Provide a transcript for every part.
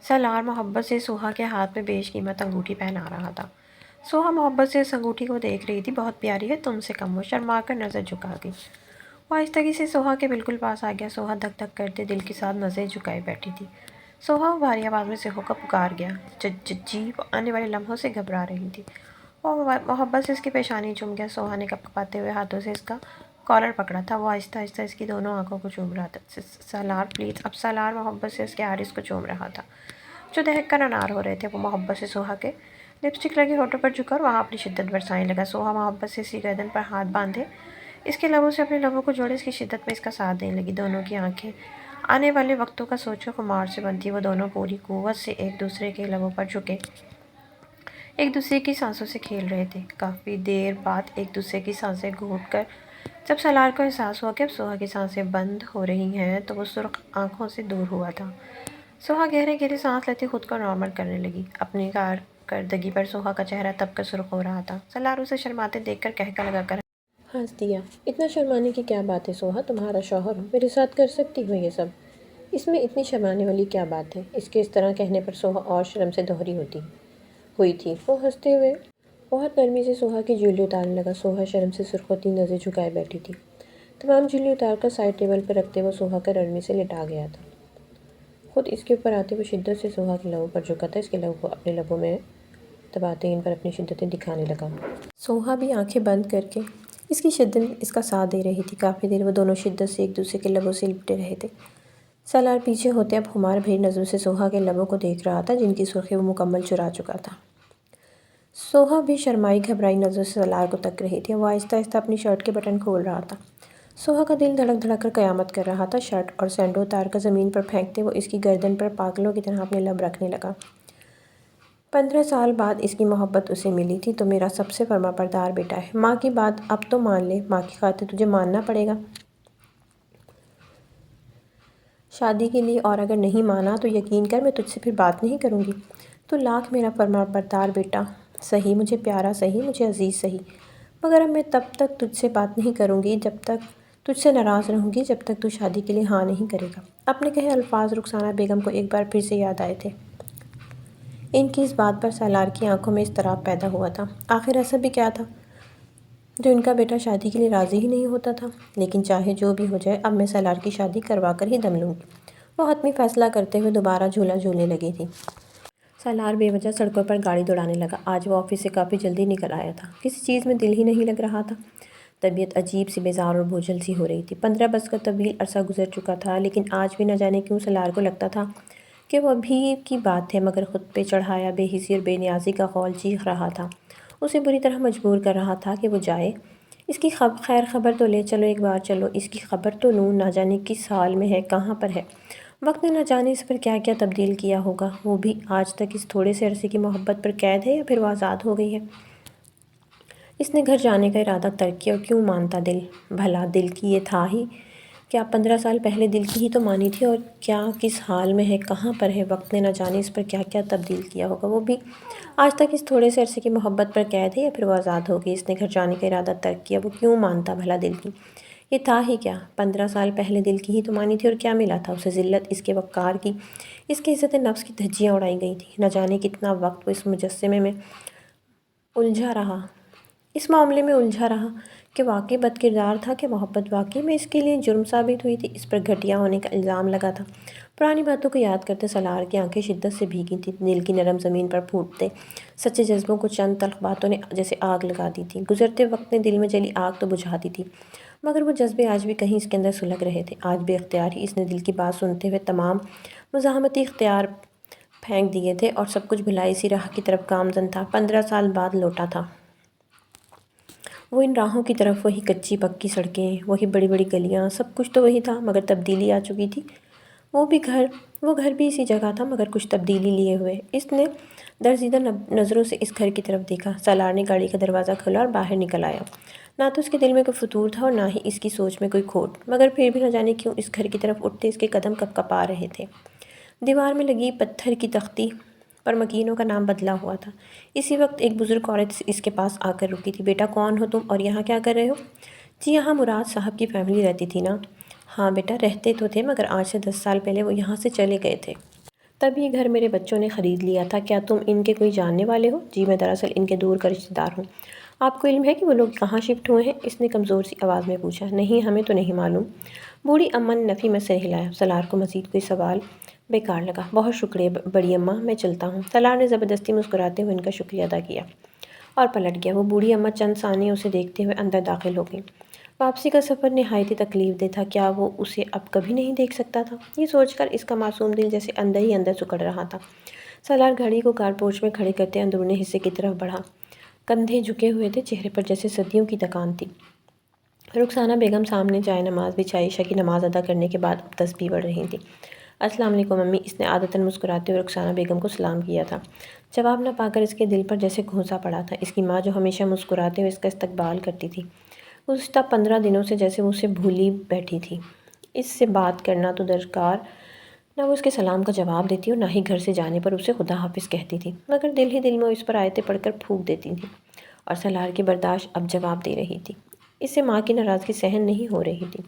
سالار محبت سے سوہا کے ہاتھ میں بیش قیمت انگوٹھی پہنا رہا تھا۔ سوہا محبت سے اس انگوٹھی کو دیکھ رہی تھی۔ بہت پیاری ہے، تم سے کم ہو، شرما کر نظر جھکا گئی۔ وہ آہستگی سے سوہا کے بالکل پاس آ گیا۔ سوہا دھک دھک کرتے دل کے ساتھ نظریں جھکائے بیٹھی تھی۔ سوہا وہ بھاری آواز میں سہو کا پکار گیا۔ جی وہ آنے والے لمحوں سے گھبرا رہی تھی۔ وہ محبت سے اس کی پیشانی چوم گیا۔ سوہا نے کپکپاتے ہوئے ہاتھوں سے اس کا کالر پکڑا تھا۔ وہ آہستہ آہستہ اس کی دونوں آنکھوں کو چوم رہا تھا۔ سالار پلیز۔ اب سالار محبت سے اس کے آئرس کو چوم رہا تھا جو دہک کر انار ہو رہے تھے۔ وہ محبت سے سوہا کے لپسٹک لگے ہونٹوں پر جھکا اور وہاں اپنی شدت برسانے لگا۔ سوہا محبت سے اس کی گردن پر ہاتھ باندھے اس کے لبوں سے اپنے لبوں کو جوڑے اس کی شدت میں اس کا ساتھ دینے لگی۔ دونوں کی آنکھیں آنے والے وقتوں کا سوچ کر خمار سے بند تھیں۔ وہ دونوں پوری قوت سے ایک دوسرے کے لبوں پر جھکے ایک دوسرے کی سانسوں سے کھیل رہے تھے۔ کافی دیر بعد ایک دوسرے کی سانسیں گھونٹ کر جب سالار کو احساس ہوا کہ اب سوہا کی سانسیں بند ہو رہی ہیں تو وہ سرخ آنکھوں سے دور ہوا تھا۔ سوہا گہرے گہرے سانس لیتے خود کو نارمل کرنے لگی۔ اپنی کارکردگی پر سوہا کا چہرہ تب کر سرخ ہو رہا تھا۔ سالار اسے شرماتے دیکھ کر قہقہ لگا کر ہنس دیا۔ اتنا شرمانے کی کیا بات ہے سوہا، تمہارا شوہر ہوں، میرے ساتھ کر سکتی ہو یہ سب، اس میں اتنی شرمانے والی کیا بات ہے؟ اس کے اس طرح کہنے پر سوہا اور شرم سے دوہری ہوئی تھی۔ وہ ہنستے ہوئے بہت نرمی سے سوہا کی جولی اتارنے لگا۔ سوہا شرم سے سرخ ہوتی نظریں جھکائے بیٹھی تھی۔ تمام جولی اتار کر سائڈ ٹیبل پر رکھتے وہ سوہا کا نرمی سے لٹا گیا تھا۔ خود اس کے اوپر آتے وہ شدت سے سوہا کے لبوں پر جھکا تھا۔ اس کے لبوں کو اپنے لبوں میں دباتے ان پر اپنی شدتیں دکھانے لگا۔ سوہا بھی آنکھیں بند کر کے اس کی شدت اس کا ساتھ دے رہی تھی۔ کافی دیر وہ دونوں شدت سے ایک دوسرے کے لبوں سے لپٹے رہے تھے۔ سالار پیچھے ہوتے اب خمار بھری نظروں سے سوہا کے لبوں کو دیکھ رہا تھا جن کی سرخی وہ مکمل چرا چکا تھا۔ سوہا بھی شرمائی گھبرائی نظروں سے سالار کو تک رہی تھی۔ وہ آہستہ آہستہ اپنی شرٹ کے بٹن کھول رہا تھا۔ سوہا کا دل دھڑک دھڑک کر قیامت کر رہا تھا۔ شرٹ اور سینڈو اتار کر زمین پر پھینکتے وہ اس کی گردن پر پاگلوں کی طرح اپنے لب رکھنے لگا۔ 15 سال بعد اس کی محبت اسے ملی تھی۔ تو میرا سب سے فرما بردار بیٹا ہے۔ ماں کی بات اب تو مان لے، ماں کی خاطر تجھے ماننا پڑے گا شادی کے لیے، اور اگر نہیں مانا تو یقین کر میں تجھ سے پھر بات نہیں کروں گی۔ تو لاکھ میرا فرما بردار بیٹا سہی، مجھے پیارا سہی، مجھے عزیز سہی، مگر اب میں تب تک تجھ سے بات نہیں کروں گی جب تک تجھ سے ناراض رہوں گی، جب تک تو شادی کے لیے ہاں نہیں کرے گا۔ اپنے کہے الفاظ رخسانہ بیگم کو ایک بار پھر سے یاد آئے تھے۔ ان کی اس بات پر سالار کی آنکھوں میں اضطراب پیدا ہوا تھا۔ آخر ایسا بھی کیا تھا جو ان کا بیٹا شادی کے لیے راضی ہی نہیں ہوتا تھا؟ لیکن چاہے جو بھی ہو جائے، اب میں سالار کی شادی کروا کر ہی دم لوں گی، وہ حتمی فیصلہ کرتے ہوئے دوبارہ جھولا جھولنے لگی تھی۔ سالار بے وجہ سڑکوں پر گاڑی دوڑانے لگا۔ آج وہ آفس سے کافی جلدی نکل آیا تھا۔ کسی چیز میں دل ہی نہیں لگ رہا تھا۔ طبیعت عجیب سی بیزار اور بوجھل سی ہو رہی تھی۔ 15 برس کا طویل عرصہ گزر چکا تھا، لیکن آج بھی نہ جانے کیوں سالار کو لگتا تھا کہ وہ ابھی کی بات ہے، مگر خود پہ چڑھایا بے حسی اور بے نیازی کا خول چیخ رہا تھا، اسے بری طرح مجبور کر رہا تھا کہ وہ جائے۔ اس کی خیر خبر تو لے چلو ایک بار، چلو اس کی خبر تو لوں، نہ جانے کس حال میں ہے، کہاں پر ہے۔ وقت نے نہ جانے اس پر کیا کیا تبدیل کیا ہوگا۔ وہ بھی آج تک اس تھوڑے سے عرصے کی محبت پر قید ہے یا پھر وہ آزاد ہو گئی ہے۔ اس نے گھر جانے کا ارادہ ترک کیا، اور کیوں مانتا دل؟ بھلا دل کی یہ تھا ہی کیا؟ 15 سال پہلے دل کی ہی تو مانی تھی، اور کیا کس حال میں ہے، کہاں پر ہے۔ وقت نے نہ جانے اس پر کیا کیا تبدیل کیا ہوگا۔ وہ بھی آج تک اس تھوڑے سے عرصے کی محبت پر قید ہے یا پھر وہ آزاد ہو گئی۔ اس نے گھر جانے کا ارادہ ترک کیا، وہ کیوں مانتا بھلا دل کی یہ تھا ہی کیا؟ 15 سال پہلے دل کی ہی تو مانی تھی، اور کیا ملا تھا اسے؟ ذلت، اس کے وقار کی، اس کے عزت نفس کی دھجیاں اڑائی گئی تھیں۔ نہ جانے کتنا وقت وہ اس مجسمے میں الجھا رہا، اس معاملے میں الجھا رہا کہ واقعی بد کردار تھا کہ محبت واقعی میں اس کے لیے جرم ثابت ہوئی تھی۔ اس پر گھٹیا ہونے کا الزام لگا تھا۔ پرانی باتوں کو یاد کرتے سالار کی آنکھیں شدت سے بھیگی تھیں۔ دل کی نرم زمین پر پھوٹتے سچے جذبوں کو چند تلخ باتوں نے جیسے آگ لگا دی تھی۔ گزرتے وقت نے دل میں جلی آگ تو بجھا دی تھی، مگر وہ جذبے آج بھی کہیں اس کے اندر سلگ رہے تھے۔ آج بے اختیار ہی اس نے دل کی بات سنتے ہوئے تمام مزاحمتی اختیار پھینک دیے تھے اور سب کچھ بھلائی سی راہ کی طرف گامزن تھا۔ 15 سال بعد لوٹا تھا وہ ان راہوں کی طرف، وہی کچی پکی سڑکیں، وہی بڑی بڑی گلیاں، سب کچھ تو وہی تھا، مگر تبدیلی آ چکی تھی۔ وہ گھر بھی اسی جگہ تھا، مگر کچھ تبدیلی لیے ہوئے۔ اس نے درزیدہ نظروں سے اس گھر کی طرف دیکھا۔ سالار نے گاڑی کا دروازہ کھولا اور باہر نکل آیا۔ نہ تو اس کے دل میں کوئی فتور تھا اور نہ ہی اس کی سوچ میں کوئی کھوٹ، مگر پھر بھی نہ جانے کیوں اس گھر کی طرف اٹھتے اس کے قدم کپکپا رہے تھے۔ دیوار میں لگی پتھر کی تختی پر مکینوں کا نام بدلا ہوا تھا۔ اسی وقت ایک بزرگ عورت اس کے پاس آ کر رکی تھی۔ بیٹا کون ہو تم اور یہاں کیا کر رہے ہو؟ جی یہاں مراد صاحب کی فیملی رہتی تھی نا؟ ہاں بیٹا رہتے تو تھے، مگر آج سے 10 سال پہلے وہ یہاں سے چلے گئے تھے۔ تب یہ گھر میرے بچوں نے خرید لیا تھا، کیا تم ان کے کوئی جاننے والے ہو؟ جی، میں دراصل ان کے دور کا رشتہ دار ہوں۔ آپ کو علم ہے کہ وہ لوگ کہاں شفٹ ہوئے ہیں؟ اس نے کمزور سی آواز میں پوچھا۔ نہیں، ہمیں تو نہیں معلوم۔ بوڑھی اماں نے نفی میں سر ہلایا۔ سالار کو مزید کوئی سوال بیکار لگا۔ بہت شکریہ بڑی اماں، میں چلتا ہوں۔ سالار نے زبردستی مسکراتے ہوئے ان کا شکریہ ادا کیا اور پلٹ گیا۔ وہ بوڑھی اماں چند ثانیے اسے دیکھتے ہوئے اندر داخل ہو گئیں۔ واپسی کا سفر نہایت ہی تکلیف دہ تھا۔ کیا وہ اسے اب کبھی نہیں دیکھ سکتا تھا؟ یہ سوچ کر اس کا معصوم دل جیسے اندر ہی اندر سکڑ رہا تھا۔ سالار گھڑی کو کار پورچ میں کھڑے کرتے اندرونی حصے کی طرف بڑھا۔ کندھے جھکے ہوئے تھے، چہرے پر جیسے صدیوں کی تکان تھی۔ رخسانہ بیگم سامنے جائے نماز بچھائی عشاء کی نماز ادا کرنے کے بعد اب تسبیح پڑھ رہی تھیں۔ السلام علیکم امی، اس نے عادتاً مسکراتے ہوئے رخسانہ بیگم کو سلام کیا تھا۔ جواب نہ پا کر اس کے دل پر جیسے گھونسا پڑا تھا۔ اس کی ماں جو ہمیشہ مسکراتے ہوئے اس کا استقبال کرتی تھی، گزشتہ 15 دنوں سے جیسے وہ اسے بھولی بیٹھی تھی۔ اس سے بات کرنا تو درکار نہ وہ اس کے سلام کا جواب دیتی اور نہ ہی گھر سے جانے پر اسے خدا حافظ کہتی تھی، مگر دل ہی دل میں اس پر آیتیں پڑھ کر پھونک دیتی تھی اور سالار کی برداشت اب جواب دے رہی تھی۔ اس سے ماں کی ناراضگی سہن نہیں ہو رہی تھی۔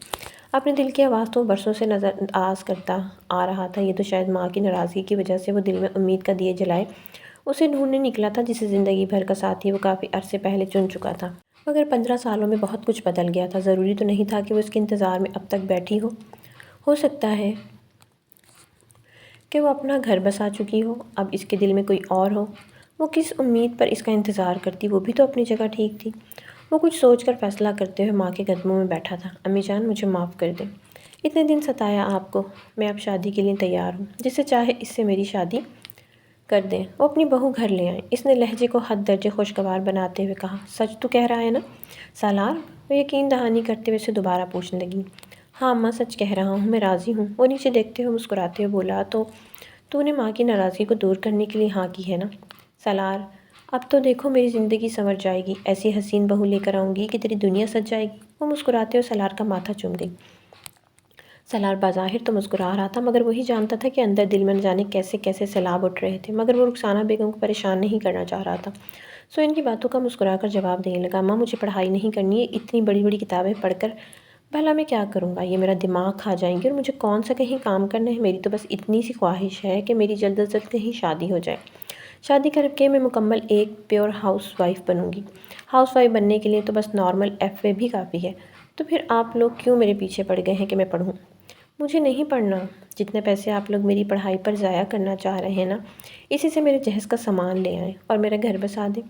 اپنے دل کی آواز تو برسوں سے نظر انداز کرتا آ رہا تھا، یہ تو شاید ماں کی ناراضگی کی وجہ سے وہ دل میں امید کا دیے جلائے اسے ڈھونڈنے نکلا تھا، جسے زندگی بھر کا ساتھی وہ کافی عرصے پہلے چن چکا تھا۔ مگر 15 سالوں میں بہت کچھ بدل گیا تھا۔ ضروری تو نہیں تھا کہ وہ اس کے انتظار میں اب تک بیٹھی ہو سکتا ہے کہ وہ اپنا گھر بسا چکی ہو، اب اس کے دل میں کوئی اور ہو۔ وہ کس امید پر اس کا انتظار کرتی، وہ بھی تو اپنی جگہ ٹھیک تھی۔ وہ کچھ سوچ کر فیصلہ کرتے ہوئے ماں کے قدموں میں بیٹھا تھا۔ امی جان، مجھے معاف کر دیں، اتنے دن ستایا آپ کو۔ میں اب شادی کے لیے تیار ہوں، جس سے چاہے اس سے میری شادی کر دیں، وہ اپنی بہو گھر لے آئیں۔ اس نے لہجے کو حد درجے خوشگوار بناتے ہوئے کہا۔ سچ تو کہہ رہا ہے نا سالار؟ وہ یقین دہانی کرتے ہوئے اسے دوبارہ پوچھنے لگی۔ ہاں اماں، سچ کہہ رہا ہوں، میں راضی ہوں۔ وہ نیچے دیکھتے ہوئے مسکراتے ہوئے بولا۔ تو نے ماں کی ناراضگی کو دور کرنے کے لیے ہاں کی ہے نا؟ سالار، اب تو دیکھو میری زندگی سنور جائے گی، ایسی حسین بہو لے کر آؤں گی کہ تیری دنیا سج جائے گی۔ وہ مسکراتے ہوئے سالار کا ماتھا چوم گئی۔ سالار بظاہر تو مسکرا رہا تھا، مگر وہی جانتا تھا کہ اندر دل میں نہ جانے کیسے کیسے سیلاب اٹھ رہے تھے، مگر وہ رخسانہ بیگم کو پریشان نہیں کرنا چاہ رہا تھا، سو ان کی باتوں کا مسکرا کر جواب دینے لگا۔ اماں، مجھے پڑھائی نہیں کرنی ہے، اتنی بڑی بڑی کتابیں پڑھ کر بھلا میں کیا کروں گا؟ یہ میرا دماغ کھا جائیں گے اور مجھے کون سا کہیں کام کرنا ہے۔ میری تو بس اتنی سی خواہش ہے کہ میری جلد از جلد کہیں شادی ہو جائے۔ شادی کر کے میں مکمل ایک پیور ہاؤس وائف بنوں گی۔ ہاؤس وائف بننے کے لیے تو بس نارمل ایف اے بھی کافی ہے۔ تو پھر آپ لوگ کیوں میرے پیچھے پڑ گئے ہیں کہ میں پڑھوں؟ مجھے نہیں پڑھنا۔ جتنے پیسے آپ لوگ میری پڑھائی پر ضائع کرنا چاہ رہے ہیں نا، اسی سے میرے جہیز کا سامان لے آئیں اور میرا گھر بسا دیں۔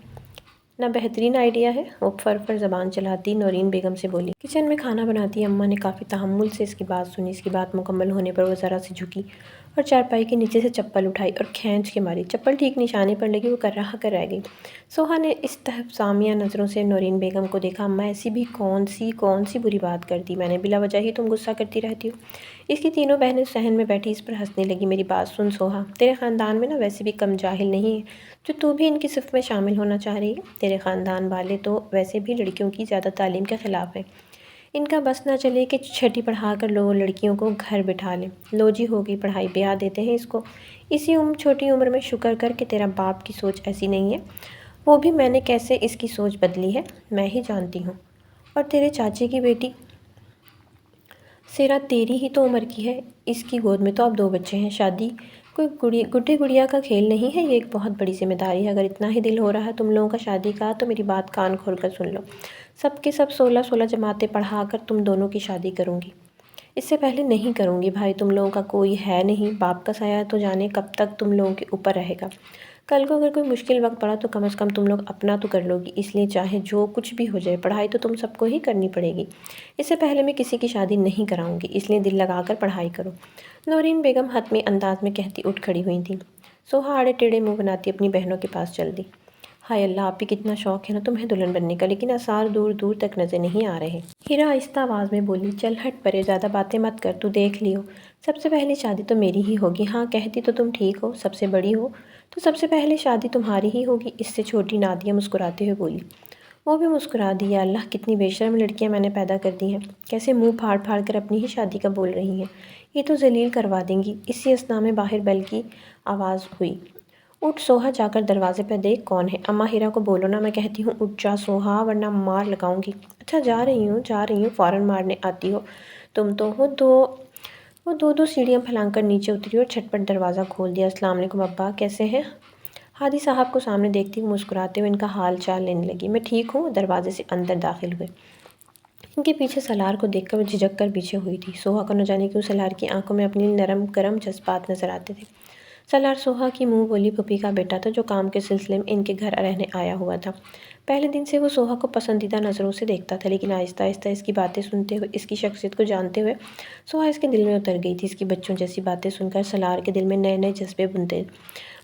نہ بہترین آئیڈیا ہے؟ وہ فر زبان چلاتی نورین بیگم سے بولی۔ کچن میں کھانا بناتی اماں نے کافی تحمل سے اس کی بات سنی۔ اس کی بات مکمل ہونے پر وہ ذرا سی جھکی اور چارپائی کے نیچے سے چپل اٹھائی اور کھینچ کے ماری۔ چپل ٹھیک نشانے پر لگی، وہ کرہ کر رہ گئی۔ سوہا نے استفہامیہ نظروں سے نورین بیگم کو دیکھا۔ اماں، ایسی بھی کون سی بری بات کر دی میں نے؟ بلا وجہ ہی تم غصہ کرتی رہتی ہو۔ اس کی تینوں بہنیں صحن میں بیٹھی اس پر ہنسنے لگی۔ میری بات سن سوہا، تیرے خاندان میں نا ویسے بھی کم جاہل نہیں ہے جو تو بھی ان کی صف میں شامل ہونا چاہ رہی ہے۔ تیرے خاندان والے تو ویسے بھی لڑکیوں کی زیادہ تعلیم کے خلاف ہیں۔ ان کا بس نہ چلے کہ چھٹی پڑھا کر لوگ لڑکیوں کو گھر بٹھا لیں۔ لو جی، ہو گئی پڑھائی، بیاہ دیتے ہیں اس کو۔ اسی چھوٹی عمر میں شکر کر کہ تیرا باپ کی سوچ ایسی نہیں ہے۔ وہ بھی میں نے کیسے اس کی سوچ بدلی ہے میں ہی جانتی ہوں۔ اور تیرے چاچے کی بیٹی سیرا تیری ہی تو عمر کی ہے، اس کی گود میں تو اب 2 بچے ہیں۔ شادی کوئی گڈے گڑیا کا کھیل نہیں ہے، یہ ایک بہت بڑی ذمہ داری ہے۔ اگر اتنا ہی دل ہو رہا ہے تم لوگوں کا شادی کا، تو میری بات کان کھول کر سن لو۔ سب کے سب 16 جماعتیں پڑھا کر تم دونوں کی شادی کروں گی، اس سے پہلے نہیں کروں گی۔ بھائی تم لوگوں کا کوئی ہے نہیں، باپ کا سایہ تو جانے کب تک تم لوگوں کے اوپر رہے گا۔ کل کو اگر کوئی مشکل وقت پڑا تو کم از کم تم لوگ اپنا تو کر لو گی، اس لیے چاہے جو کچھ بھی ہو جائے پڑھائی تو تم سب کو ہی کرنی پڑے گی۔ اس سے پہلے میں کسی کی شادی نہیں کراؤں گی، اس لیے دل لگا کر پڑھائی کرو۔ نورین بیگم حتمی انداز میں کہتی اٹھ کھڑی ہوئی تھیں۔ سوہا آڑے ٹیڑھے منہ بناتی اپنی بہنوں کے پاس چل دی۔ ہائے اللہ، آپ بھی کتنا شوق ہے نا تمہیں دلہن بننے کا، لیکن آثار دور دور تک نظر نہیں آ رہے۔ ہیرا آہستہ آواز میں بولی۔ چل ہٹ پرے، زیادہ باتیں مت کر، تو دیکھ لیو، سب سے پہلی شادی تو میری ہی ہوگی۔ ہاں کہتی تو تم ٹھیک ہو، سب سے بڑی ہو تو سب سے پہلے شادی تمہاری ہی ہوگی، اس سے چھوٹی نادیہ مسکراتے ہوئے بولی۔ وہ بھی مسکرا دی۔ یا اللہ، کتنی بے شرم لڑکیاں میں نے پیدا کر دی ہیں، کیسے منہ پھاڑ پھاڑ کر اپنی ہی شادی کا بول رہی ہیں، یہ تو ذلیل کروا دیں گی۔ اسی اثنا میں باہر بیل کی آواز ہوئی۔ اٹھ سوہا، جا کر دروازے پہ دیکھ کون ہے۔ اماں ہیرا کو بولو نا، میں کہتی ہوں اٹھ جا سوہا، ورنہ مار لگاؤں گی۔ اچھا جا رہی ہوں، فوراً مارنے آتی ہو تم تو ہو وہ دو دو سیڑھیاں پھلانگ کر نیچے اتری اور چھٹ پٹ دروازہ کھول دیا۔ السلام علیکم ابا، کیسے ہیں؟ ہادی صاحب کو سامنے دیکھتی ہوئے مسکراتے ہوئے ان کا حال چال لینے لگی۔ میں ٹھیک ہوں، دروازے سے اندر داخل ہوئے۔ ان کے پیچھے سالار کو دیکھ کر وہ جھجک کر پیچھے ہوئی تھی۔ سوہا کو نہ جانے کیوں سالار کی آنکھوں میں اپنی نرم گرم جذبات نظر آتے تھے۔ سالار سوہا کی منہ بولی پھوپھی کا بیٹا تھا جو کام کے سلسلے میں ان کے گھر رہنے آیا ہوا تھا۔ پہلے دن سے وہ سوہا کو پسندیدہ نظروں سے دیکھتا تھا، لیکن آہستہ آہستہ اس کی باتیں سنتے ہوئے، اس کی شخصیت کو جانتے ہوئے سوہا اس کے دل میں اتر گئی تھی۔ اس کی بچوں جیسی باتیں سن کر سالار کے دل میں نئے نئے جذبے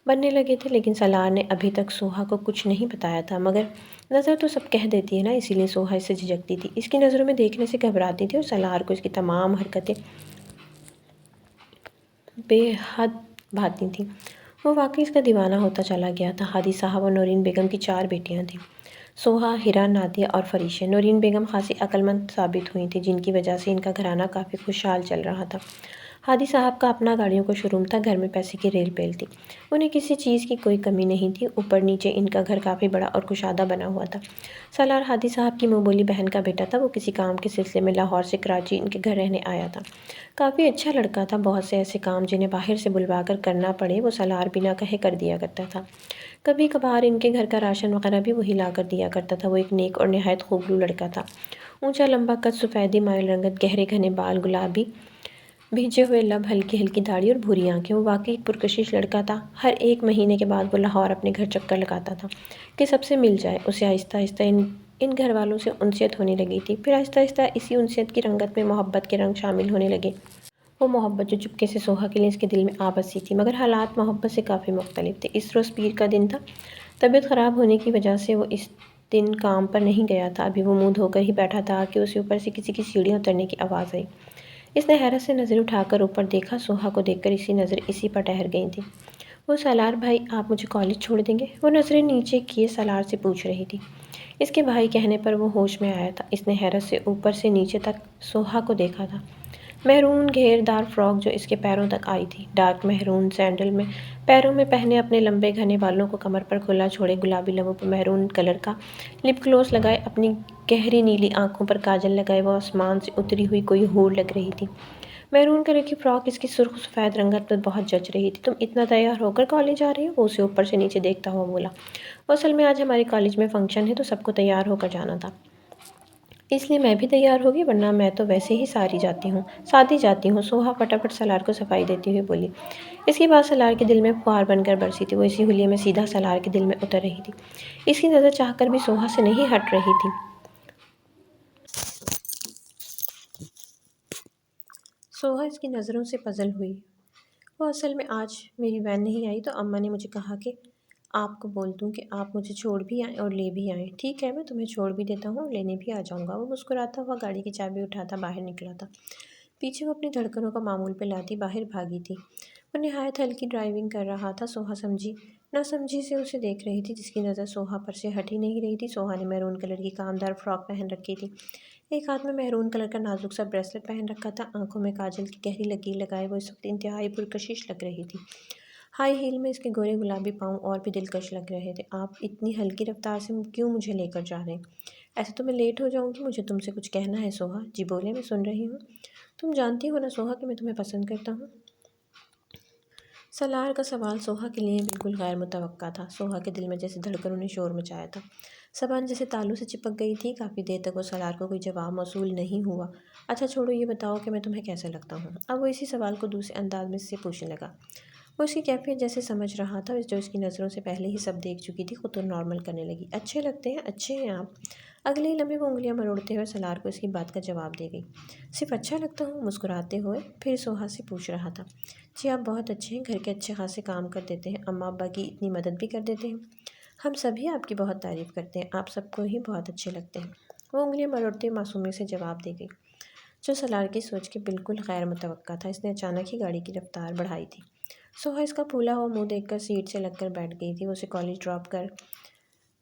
بننے لگے تھے، لیکن سالار نے ابھی تک سوہا کو کچھ نہیں بتایا تھا، مگر نظر تو سب کہہ دیتی ہے نا، اسی لیے سوہا اس سے جھجکتی تھی، اس کی نظروں میں دیکھنے سے گھبراتی تھی، اور سالار کو اس کی تمام حرکتیں بے حد بھاتی تھیں۔ وہ واقعی اس کا دیوانہ ہوتا چلا گیا تھا۔ ہادی صاحب اور نورین بیگم کی 4 بیٹیاں تھیں، سوہا، ہیرا، نادیہ اور فریشہ۔ نورین بیگم خاصی عقل مند ثابت ہوئی تھیں، جن کی وجہ سے ان کا گھرانہ کافی خوشحال چل رہا تھا۔ ہادی صاحب کا اپنا گاڑیوں کا شو روم تھا، گھر میں پیسے کی ریل پیل تھی، انہیں کسی چیز کی کوئی کمی نہیں تھی۔ اوپر نیچے ان کا گھر کافی بڑا اور کشادہ بنا ہوا تھا۔ سالار ہادی صاحب کی منہ بولی بہن کا بیٹا تھا، وہ کسی کام کے سلسلے میں لاہور سے کراچی ان کے گھر رہنے آیا تھا۔ کافی اچھا لڑکا تھا، بہت سے ایسے کام جنہیں باہر سے بلوا کر کرنا پڑے وہ سالار بنا کہے کر دیا کرتا تھا۔ کبھی کبھار ان کے گھر کا راشن وغیرہ بھی وہی لا کر دیا کرتا تھا۔ وہ ایک نیک اور نہایت خوبرو لڑکا تھا، اونچا لمبا قد، سفیدی مائل رنگت، گہرے گھنے بال، گلابی بھیجے ہوئے لب، ہلکی ہلکی داڑھی اور بھوری آنکھیں۔ وہ واقعی ایک پرکشش لڑکا تھا۔ ہر 1 مہینے کے بعد وہ لاہور اپنے گھر چکر لگاتا تھا کہ سب سے مل جائے۔ اسے آہستہ آہستہ ان گھر والوں سے انسیت ہونے لگی تھی، پھر آہستہ آہستہ اسی انسیت کی رنگت میں محبت کے رنگ شامل ہونے لگے۔ وہ محبت جو چپکے سے سوہا کے لیے اس کے دل میں آ بسی تھی، مگر حالات محبت سے کافی مختلف تھے۔ اس روز پیر کا دن تھا، طبیعت خراب ہونے کی وجہ سے وہ اس دن کام پر نہیں گیا تھا۔ ابھی وہ منہ دھو کر ہی بیٹھا تھا کہ اسے اوپر سے کسی کی سیڑھیاں اترنے کی آواز آئی۔ اس نے حیرت سے نظر اٹھا کر اوپر دیکھا، سوہا کو دیکھ کر اسی نظر اسی پر ٹھہر گئی تھی۔ وہ سالار بھائی، آپ مجھے کالج چھوڑ دیں گے؟ وہ نظریں نیچے کیے سالار سے پوچھ رہی تھی۔ اس کے بھائی کہنے پر وہ ہوش میں آیا تھا۔ اس نے حیرت سے اوپر سے نیچے تک سوہا کو دیکھا تھا۔ مہرون گھیر دار فراک جو اس کے پیروں تک آئی تھی، ڈارک مہرون سینڈل میں پیروں میں پہنے، اپنے لمبے گھنے بالوں کو کمر پر کھلا چھوڑے، گلابی لبوں پر مہرون کلر کا لپ گلوس لگائے، اپنی گہری نیلی آنکھوں پر کاجل لگائے، وہ آسمان سے اتری ہوئی کوئی حور لگ رہی تھی۔ میرون کلر کی فراک اس کی سرخ سفید رنگت پر بہت جچ رہی تھی۔ تم اتنا تیار ہو کر کالج جا رہی ہو؟ وہ اسے اوپر سے نیچے دیکھتا ہوا بولا۔ وہ اصل میں آج ہمارے کالج میں فنکشن ہے تو سب کو تیار ہو کر جانا تھا، اس لیے میں بھی تیار ہوگی، ورنہ میں تو ویسے ہی سادی جاتی ہوں۔ سوہا فٹافٹ سالار کو صفائی دیتی ہوئی بولی۔ اس کی بات سالار کے دل میں فوار بن کر برسی تھی۔ وہ اسی حلیے میں سیدھا سالار کے دل میں اتر رہی تھی۔ اس کی نظر چاہ کر بھی سوہا سے نہیں ہٹ رہی تھی۔ سوہا اس کی نظروں سے پزل ہوئی۔ وہ اصل میں آج میری وین نہیں آئی تو اماں نے مجھے کہا کہ آپ کو بول دوں کہ آپ مجھے چھوڑ بھی آئیں اور لے بھی آئیں۔ ٹھیک ہے، میں تمہیں چھوڑ بھی دیتا ہوں اور لینے بھی آ جاؤں گا۔ وہ مسکراتا ہوا گاڑی کی چابی اٹھاتا باہر نکلا تھا۔ پیچھے وہ اپنی دھڑکنوں کا معمول پہ لاتی باہر بھاگی تھی۔ وہ نہایت ہلکی ڈرائیونگ کر رہا تھا۔ سوہا سمجھی نہ سمجھی سے اسے دیکھ رہی تھی، جس کی نظر سوہا پر سے ہٹ ہی نہیں رہی تھی۔ سوہا نے میرون کلر کی کامدار فراک پہن رکھی تھی، ایک ہاتھ میں میرون کلر کا نازک سا بریسلٹ پہن رکھا تھا، آنکھوں میں کاجل کی گہری لکیر لگائے وہ اس وقت انتہائی پرکشش لگ رہی تھی۔ ہائی ہیل میں اس کے گورے گلابی پاؤں اور بھی دلکش لگ رہے تھے۔ آپ اتنی ہلکی رفتار سے کیوں مجھے لے کر جا رہے ہیں؟ ایسے تو میں لیٹ ہو جاؤں گی، مجھے تم سے کچھ کہنا ہے سوہا۔ جی بولے، میں سن رہی ہوں۔ تم جانتی ہو نا سوہا کہ میں تمہیں پسند کرتا ہوں۔ سالار کا سوال سوہا کے لیے بالکل غیر متوقع تھا۔ سوہا کے دل میں جیسے دھڑکنوں نے شور مچایا تھا، زبان جیسے تالوں سے چپک گئی تھی۔ کافی دیر تک وہ سالار کو کوئی جواب موصول نہیں ہوا۔ اچھا چھوڑو، یہ بتاؤ کہ میں تمہیں کیسا لگتا ہوں؟ اب وہ اسی سوال کو دوسرے انداز میں اس سے پوچھنے لگا۔ وہ اس کی کیفیت جیسے سمجھ رہا تھا، جو اس کی نظروں سے پہلے ہی سب دیکھ چکی تھی، خود کو نارمل کرنے لگی۔ اچھے لگتے ہیں، اچھے ہیں آپ۔ اگلے ہی لمحے وہ انگلیاں مروڑتے ہوئے سالار کو اس کی بات کا جواب دے گئی۔ صرف اچھا لگتا ہوں؟ مسکراتے ہوئے پھر سوہا سے پوچھ رہا تھا۔ جی آپ بہت اچھے ہیں، گھر کے اچھے خاصے کام کر دیتے ہیں، اماں ابا کی اتنی مدد بھی کر دیتے ہیں، ہم سبھی آپ کی بہت تعریف کرتے ہیں، آپ سب کو ہی بہت اچھے لگتے ہیں۔ وہ انگلیاں مروڑتے معصومیت سے جواب دے گئی، جو سالار کی سوچ کے بالکل غیر متوقع تھا۔ اس نے اچانک ہی گاڑی کی رفتار بڑھائی تھی۔ سوہا اس کا پھولا ہوا منہ دیکھ کر سیٹ سے لگ کر بیٹھ گئی تھی۔ وہ اسے کالج ڈراپ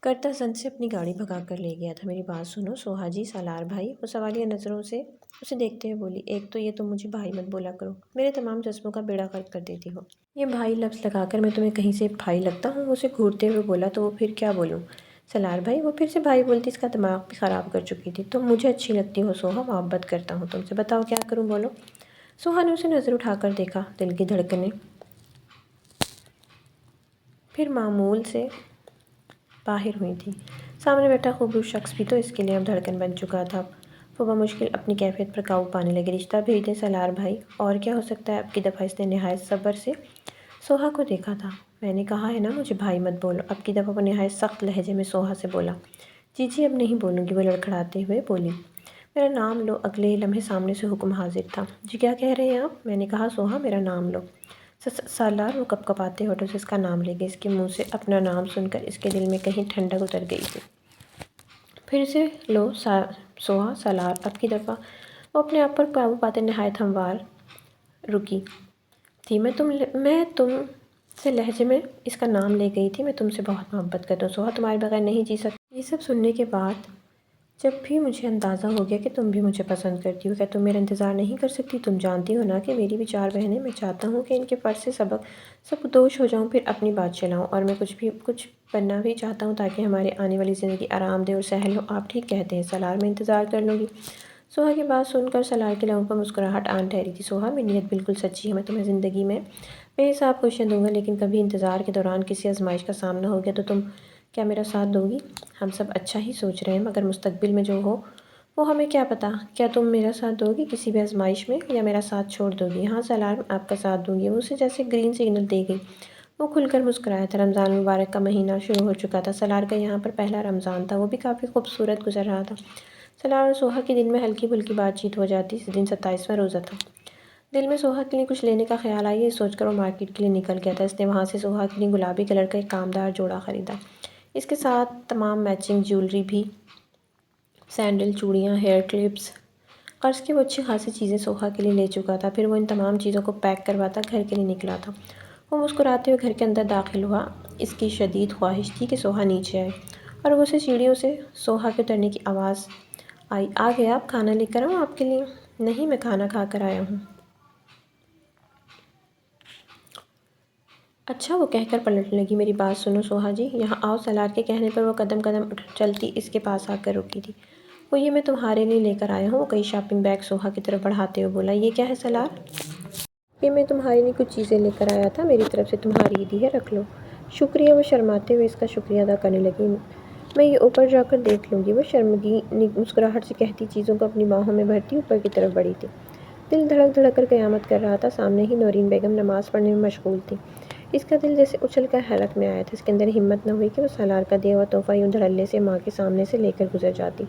کرتا زن سے اپنی گاڑی بھگا کر لے گیا تھا۔ میری بات سنو سوہا جی، سالار بھائی، وہ سوالیہ نظروں سے اسے دیکھتے ہوئے بولی۔ ایک تو یہ تم مجھے بھائی مت بولا کرو، میرے تمام جذبوں کا بیڑا غرق کر دیتی ہو۔ یہ بھائی لفظ لگا کر میں تمہیں کہیں سے بھائی لگتا ہوں؟ وہ اسے گھورتے ہوئے بولا۔ تو وہ پھر کیا بولوں؟ سالار بھائی، وہ پھر سے بھائی بولتی اس کا دماغ بھی خراب کر چکی تھی۔ تم مجھے اچھی لگتی ہو سوہا، محبت کرتا ہوں تم سے، بتاؤ کیا کروں، بولو۔ سوہا نے اسے نظر اٹھا کر دیکھا۔ دل کی دھڑکنیں پھر معمول سے باہر ہوئی تھی۔ سامنے بیٹھا خوبصورت شخص بھی تو اس کے لیے اب دھڑکن بن چکا تھا۔ وہ بمشکل اپنی کیفیت پر قابو پانے لگے۔ رشتہ بھیج دیں سالار بھائی، اور کیا ہو سکتا ہے؟ اب کی دفعہ اس نے نہایت صبر سے سوہا کو دیکھا تھا۔ میں نے کہا ہے نا مجھے بھائی مت بولو۔ اب کی دفعہ وہ نہایت سخت لہجے میں سوہا سے بولا۔ جی اب نہیں بولوں گی، وہ لڑکھڑاتے ہوئے بولی۔ میرا نام لو۔ اگلے ہی لمحے سامنے سے حکم حاضر تھا۔ جی کیا کہہ رہے ہیں آپ؟ میں نے کہا سوہا میرا نام لو۔ سالار وہ کپ کپاتے ہونٹوں سے اس کا نام لے گئے۔ اس کے منہ سے اپنا نام سن کر اس کے دل میں کہیں ٹھنڈک اتر گئی تھی۔ پھر سے لو سوہا سالار۔ اب کی دفعہ وہ اپنے آپ پر قابو پاتے نہایت ہموار رکی تھی۔ میں تم سے لہجے میں اس کا نام لے گئی تھی۔ میں تم سے بہت محبت کرتا ہوں سوہا، تمہارے بغیر نہیں جی سکتی۔ یہ سب سننے کے بعد جب بھی مجھے اندازہ ہو گیا کہ تم بھی مجھے پسند کرتی ہو، کیا تم میرا انتظار نہیں کر سکتی؟ تم جانتی ہو نا کہ میری بھی 4 بہنیں۔ میں چاہتا ہوں کہ ان کے فرض سے سب دوش ہو جاؤں، پھر اپنی بات چلاؤں، اور میں کچھ بننا بھی چاہتا ہوں تاکہ ہمارے آنے والی زندگی آرام دہ اور سہل ہو۔ آپ ٹھیک کہتے ہیں سالار، میں انتظار کر لوں گی۔ سوہا کی بات سن کر سالار کے لبوں پر مسکراہٹ آن ٹھہری تھی۔ سوہا میری نیت بالکل سچی ہے، میں تمہیں زندگی میں بے حساب خوشیاں دوں گا، لیکن کبھی انتظار کے دوران کسی آزمائش کا سامنا ہو گیا تو تم کیا میرا ساتھ دو گی؟ ہم سب اچھا ہی سوچ رہے ہیں، مگر مستقبل میں جو ہو وہ ہمیں کیا پتہ۔ کیا تم میرا ساتھ دو گی کسی بھی آزمائش میں، یا میرا ساتھ چھوڑ دو گی؟ ہاں سالار، میں آپ کا ساتھ دوں گی۔ وہ اسے جیسے گرین سگنل دے گئی۔ وہ کھل کر مسکرایا تھا۔ رمضان المبارک کا مہینہ شروع ہو چکا تھا۔ سالار کا یہاں پر پہلا رمضان تھا، وہ بھی کافی خوبصورت گزر رہا تھا۔ سالار اور سوہا کے دن میں ہلکی پھلکی بات چیت ہو جاتی۔ اس دن 27واں روزہ تھا۔ دل میں سوہا کے لیے کچھ لینے کا خیال آیا، یہ سوچ کر وہ مارکیٹ کے لیے نکل گیا تھا۔ اس نے وہاں سے سوہا کے لیے گلابی کلر کا ایک کامدار جوڑا خریدا۔ اس کے ساتھ تمام میچنگ جیولری بھی، سینڈل، چوڑیاں، ہیئر کلپس، قرض کی وہ اچھی خاصی چیزیں سوہا کے لیے لے چکا تھا۔ پھر وہ ان تمام چیزوں کو پیک کرواتا گھر کے لیے نکلا تھا۔ وہ مسکراتے ہوئے گھر کے اندر داخل ہوا۔ اس کی شدید خواہش تھی کہ سوہا نیچے آئے، اور وہ اسے سیڑھیوں سے سوہا کے اترنے کی آواز آئی۔ آ گیا آپ؟ کھانا لے کر آؤں آپ کے لیے؟ نہیں، میں کھانا کھا کر آیا ہوں۔ اچھا، وہ کہہ کر پلٹنے لگی۔ میری بات سنو سوہا جی، یہاں آؤ۔ سالار کے کہنے پر وہ قدم چلتی اس کے پاس آ کر رکی تھی۔ وہ یہ میں تمہارے لیے لے کر آیا ہوں۔ وہ کئی شاپنگ بیگ سوہا کی طرف بڑھاتے ہوئے بولا۔ یہ کیا ہے سالار؟ یہ میں تمہارے لیے کچھ چیزیں لے کر آیا تھا، میری طرف سے تمہاری عیدی ہے، رکھ لو۔ شکریہ۔ وہ شرماتے ہوئے اس کا شکریہ ادا کرنے لگی۔ میں یہ اوپر جا کر دیکھ لوں گی، وہ شرمگین مسکراہٹ سے کہتی چیزوں کو اپنی باہوں میں بھرتی اوپر کی طرف بڑھی تھی۔ دل دھڑک دھڑک کر قیامت کر رہا تھا۔ سامنے ہی نورین بیگم نماز پڑھنے میں مشغول تھی۔ اس کا دل جیسے اچھل کر حلق میں آیا تھا۔ اس کے اندر ہمت نہ ہوئی کہ وہ سالار کا دیا ہوا تحفہ یوں دھڑلے سے ماں کے سامنے سے لے کر گزر جاتی،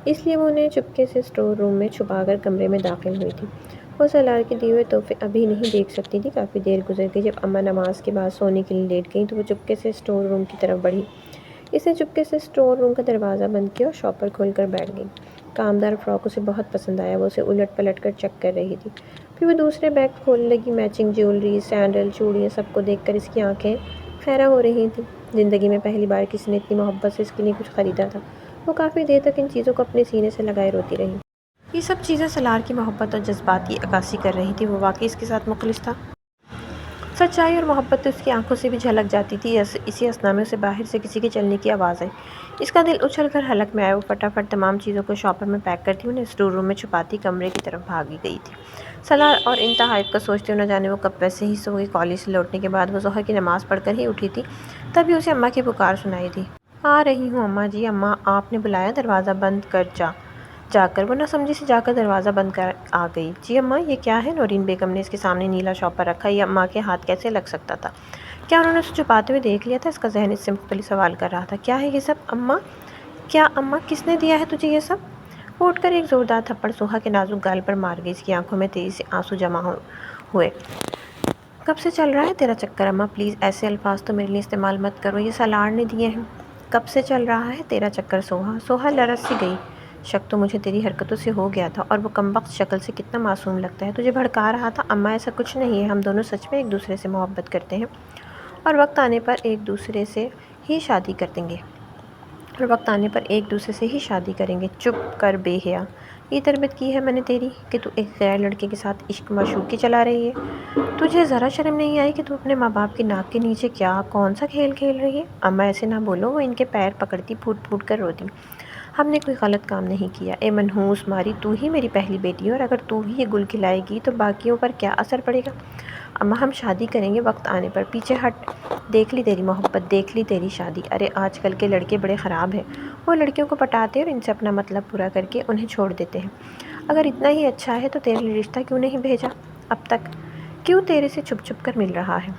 اس لیے وہ انہیں چپکے سے اسٹور روم میں چھپا کر کمرے میں داخل ہوئی تھی۔ وہ سالار کے دیے ہوئے تحفے ابھی نہیں دیکھ سکتی تھی۔ کافی دیر گزر گئی۔ جب اماں نماز کے بعد سونے کے لیے لیٹ گئیں تو وہ چپکے سے اسٹور روم کی طرف بڑھی۔ اس نے چپکے سے اسٹور روم کا دروازہ بند کیا اور شاپر کھول کر بیٹھ گئی۔ کامدار فراک اسے بہت پسند آیا۔ وہ اسے الٹ پلٹ کر چیک کر رہی تھی۔ پھر وہ دوسرے بیگ کھولنے لگی۔ میچنگ جیولری، سینڈل، چوڑیاں، سب کو دیکھ کر اس کی آنکھیں خیرہ ہو رہی تھیں۔ زندگی میں پہلی بار کسی نے اتنی محبت سے اس کے لیے کچھ خریدا تھا۔ وہ کافی دیر تک ان چیزوں کو اپنے سینے سے لگائے روتی رہی۔ یہ سب چیزیں سالار کی محبت اور جذبات کی عکاسی کر رہی تھی۔ وہ واقعی اس کے ساتھ مخلص تھا۔ سچائی اور محبت تو اس کی آنکھوں سے بھی جھلک جاتی تھی۔ اسی اثنا میں اسے باہر سے کسی کے چلنے کی آواز آئی۔ اس کا دل اچھل کر حلق میں آیا۔ وہ فٹافٹ تمام چیزوں کو شاپر میں پیک کرتی انہیں اسٹور روم میں چھپاتی کمرے کی طرف بھاگی گئی تھی۔ سالار اور ان تحائف کا سوچتے ہوئے نہ جانے وہ کب ویسے ہی سو گئی۔ کالج سے لوٹنے کے بعد وہ ظہر کی نماز پڑھ کر ہی اٹھی تھی، تبھی اسے اماں کی پکار سنائی دی۔ آ رہی ہوں اماں جی۔ اماں آپ نے بلایا؟ دروازہ بند کر جا کر وہ نہ سمجھی سی جا کر دروازہ بند کر آ گئی۔ جی اماں، یہ کیا ہے؟ نورین بیگم نے اس کے سامنے نیلا شاپر رکھا۔ یہ اماں کے ہاتھ کیسے لگ سکتا تھا؟ کیا انہوں نے اسے چھپاتے ہوئے دیکھ لیا تھا؟ اس کا ذہن اس سے مختلف سوال کر رہا تھا۔ کیا ہے یہ سب اماں؟ کیا اماں، کس نے دیا ہے تجھے یہ سب؟ وہ اٹھ کر ایک زوردار تھپڑ سوہا کے نازک گال پر مار گئی۔ اس کی آنکھوں میں تیزی سے آنسو جمع ہوئے۔ کب سے چل رہا ہے تیرا چکر اماں؟ پلیز ایسے الفاظ تو میرے لیے استعمال مت کرو، یہ سالار نے دیے ہیں۔ کب سے چل رہا ہے تیرا چکر سوہا؟ سوہا لرز سی گئی۔ شک تو مجھے تیری حرکتوں سے ہو گیا تھا، اور وہ کمبخت شکل سے کتنا معصوم لگتا ہے، تجھے بھڑکا رہا تھا۔ اماں ایسا کچھ نہیں ہے، ہم دونوں سچ میں ایک دوسرے سے محبت کرتے ہیں، اور وقت آنے پر ایک دوسرے سے ہی شادی کریں گے۔ چپ کر بے حیا، یہ تربیت کی ہے میں نے تیری کہ تو ایک غیر لڑکے کے ساتھ عشق معشوقی چلا رہی ہے؟ تجھے ذرا شرم نہیں آئی کہ تو اپنے ماں باپ کی ناک کے نیچے کون سا کھیل کھیل رہی ہے؟ اماں ایسے نہ بولو۔ وہ ان کے پیر پکڑتی پھوٹ پھوٹ کر روتی۔ ہم نے کوئی غلط کام نہیں کیا۔ اے منحوس ماری، تو ہی میری پہلی بیٹی ہے اور اگر تو ہی یہ گل کھلائے گی تو باقیوں پر کیا اثر پڑے گا؟ اماں ہم شادی کریں گے وقت آنے پر۔ پیچھے ہٹ، دیکھ لی تیری محبت، دیکھ لی تیری شادی۔ ارے آج کل کے لڑکے بڑے خراب ہیں، وہ لڑکیوں کو پٹاتے اور ان سے اپنا مطلب پورا کر کے انہیں چھوڑ دیتے ہیں۔ اگر اتنا ہی اچھا ہے تو تیرے لیے رشتہ کیوں نہیں بھیجا اب تک؟ کیوں تیرے سے چھپ چھپ کر مل رہا ہے؟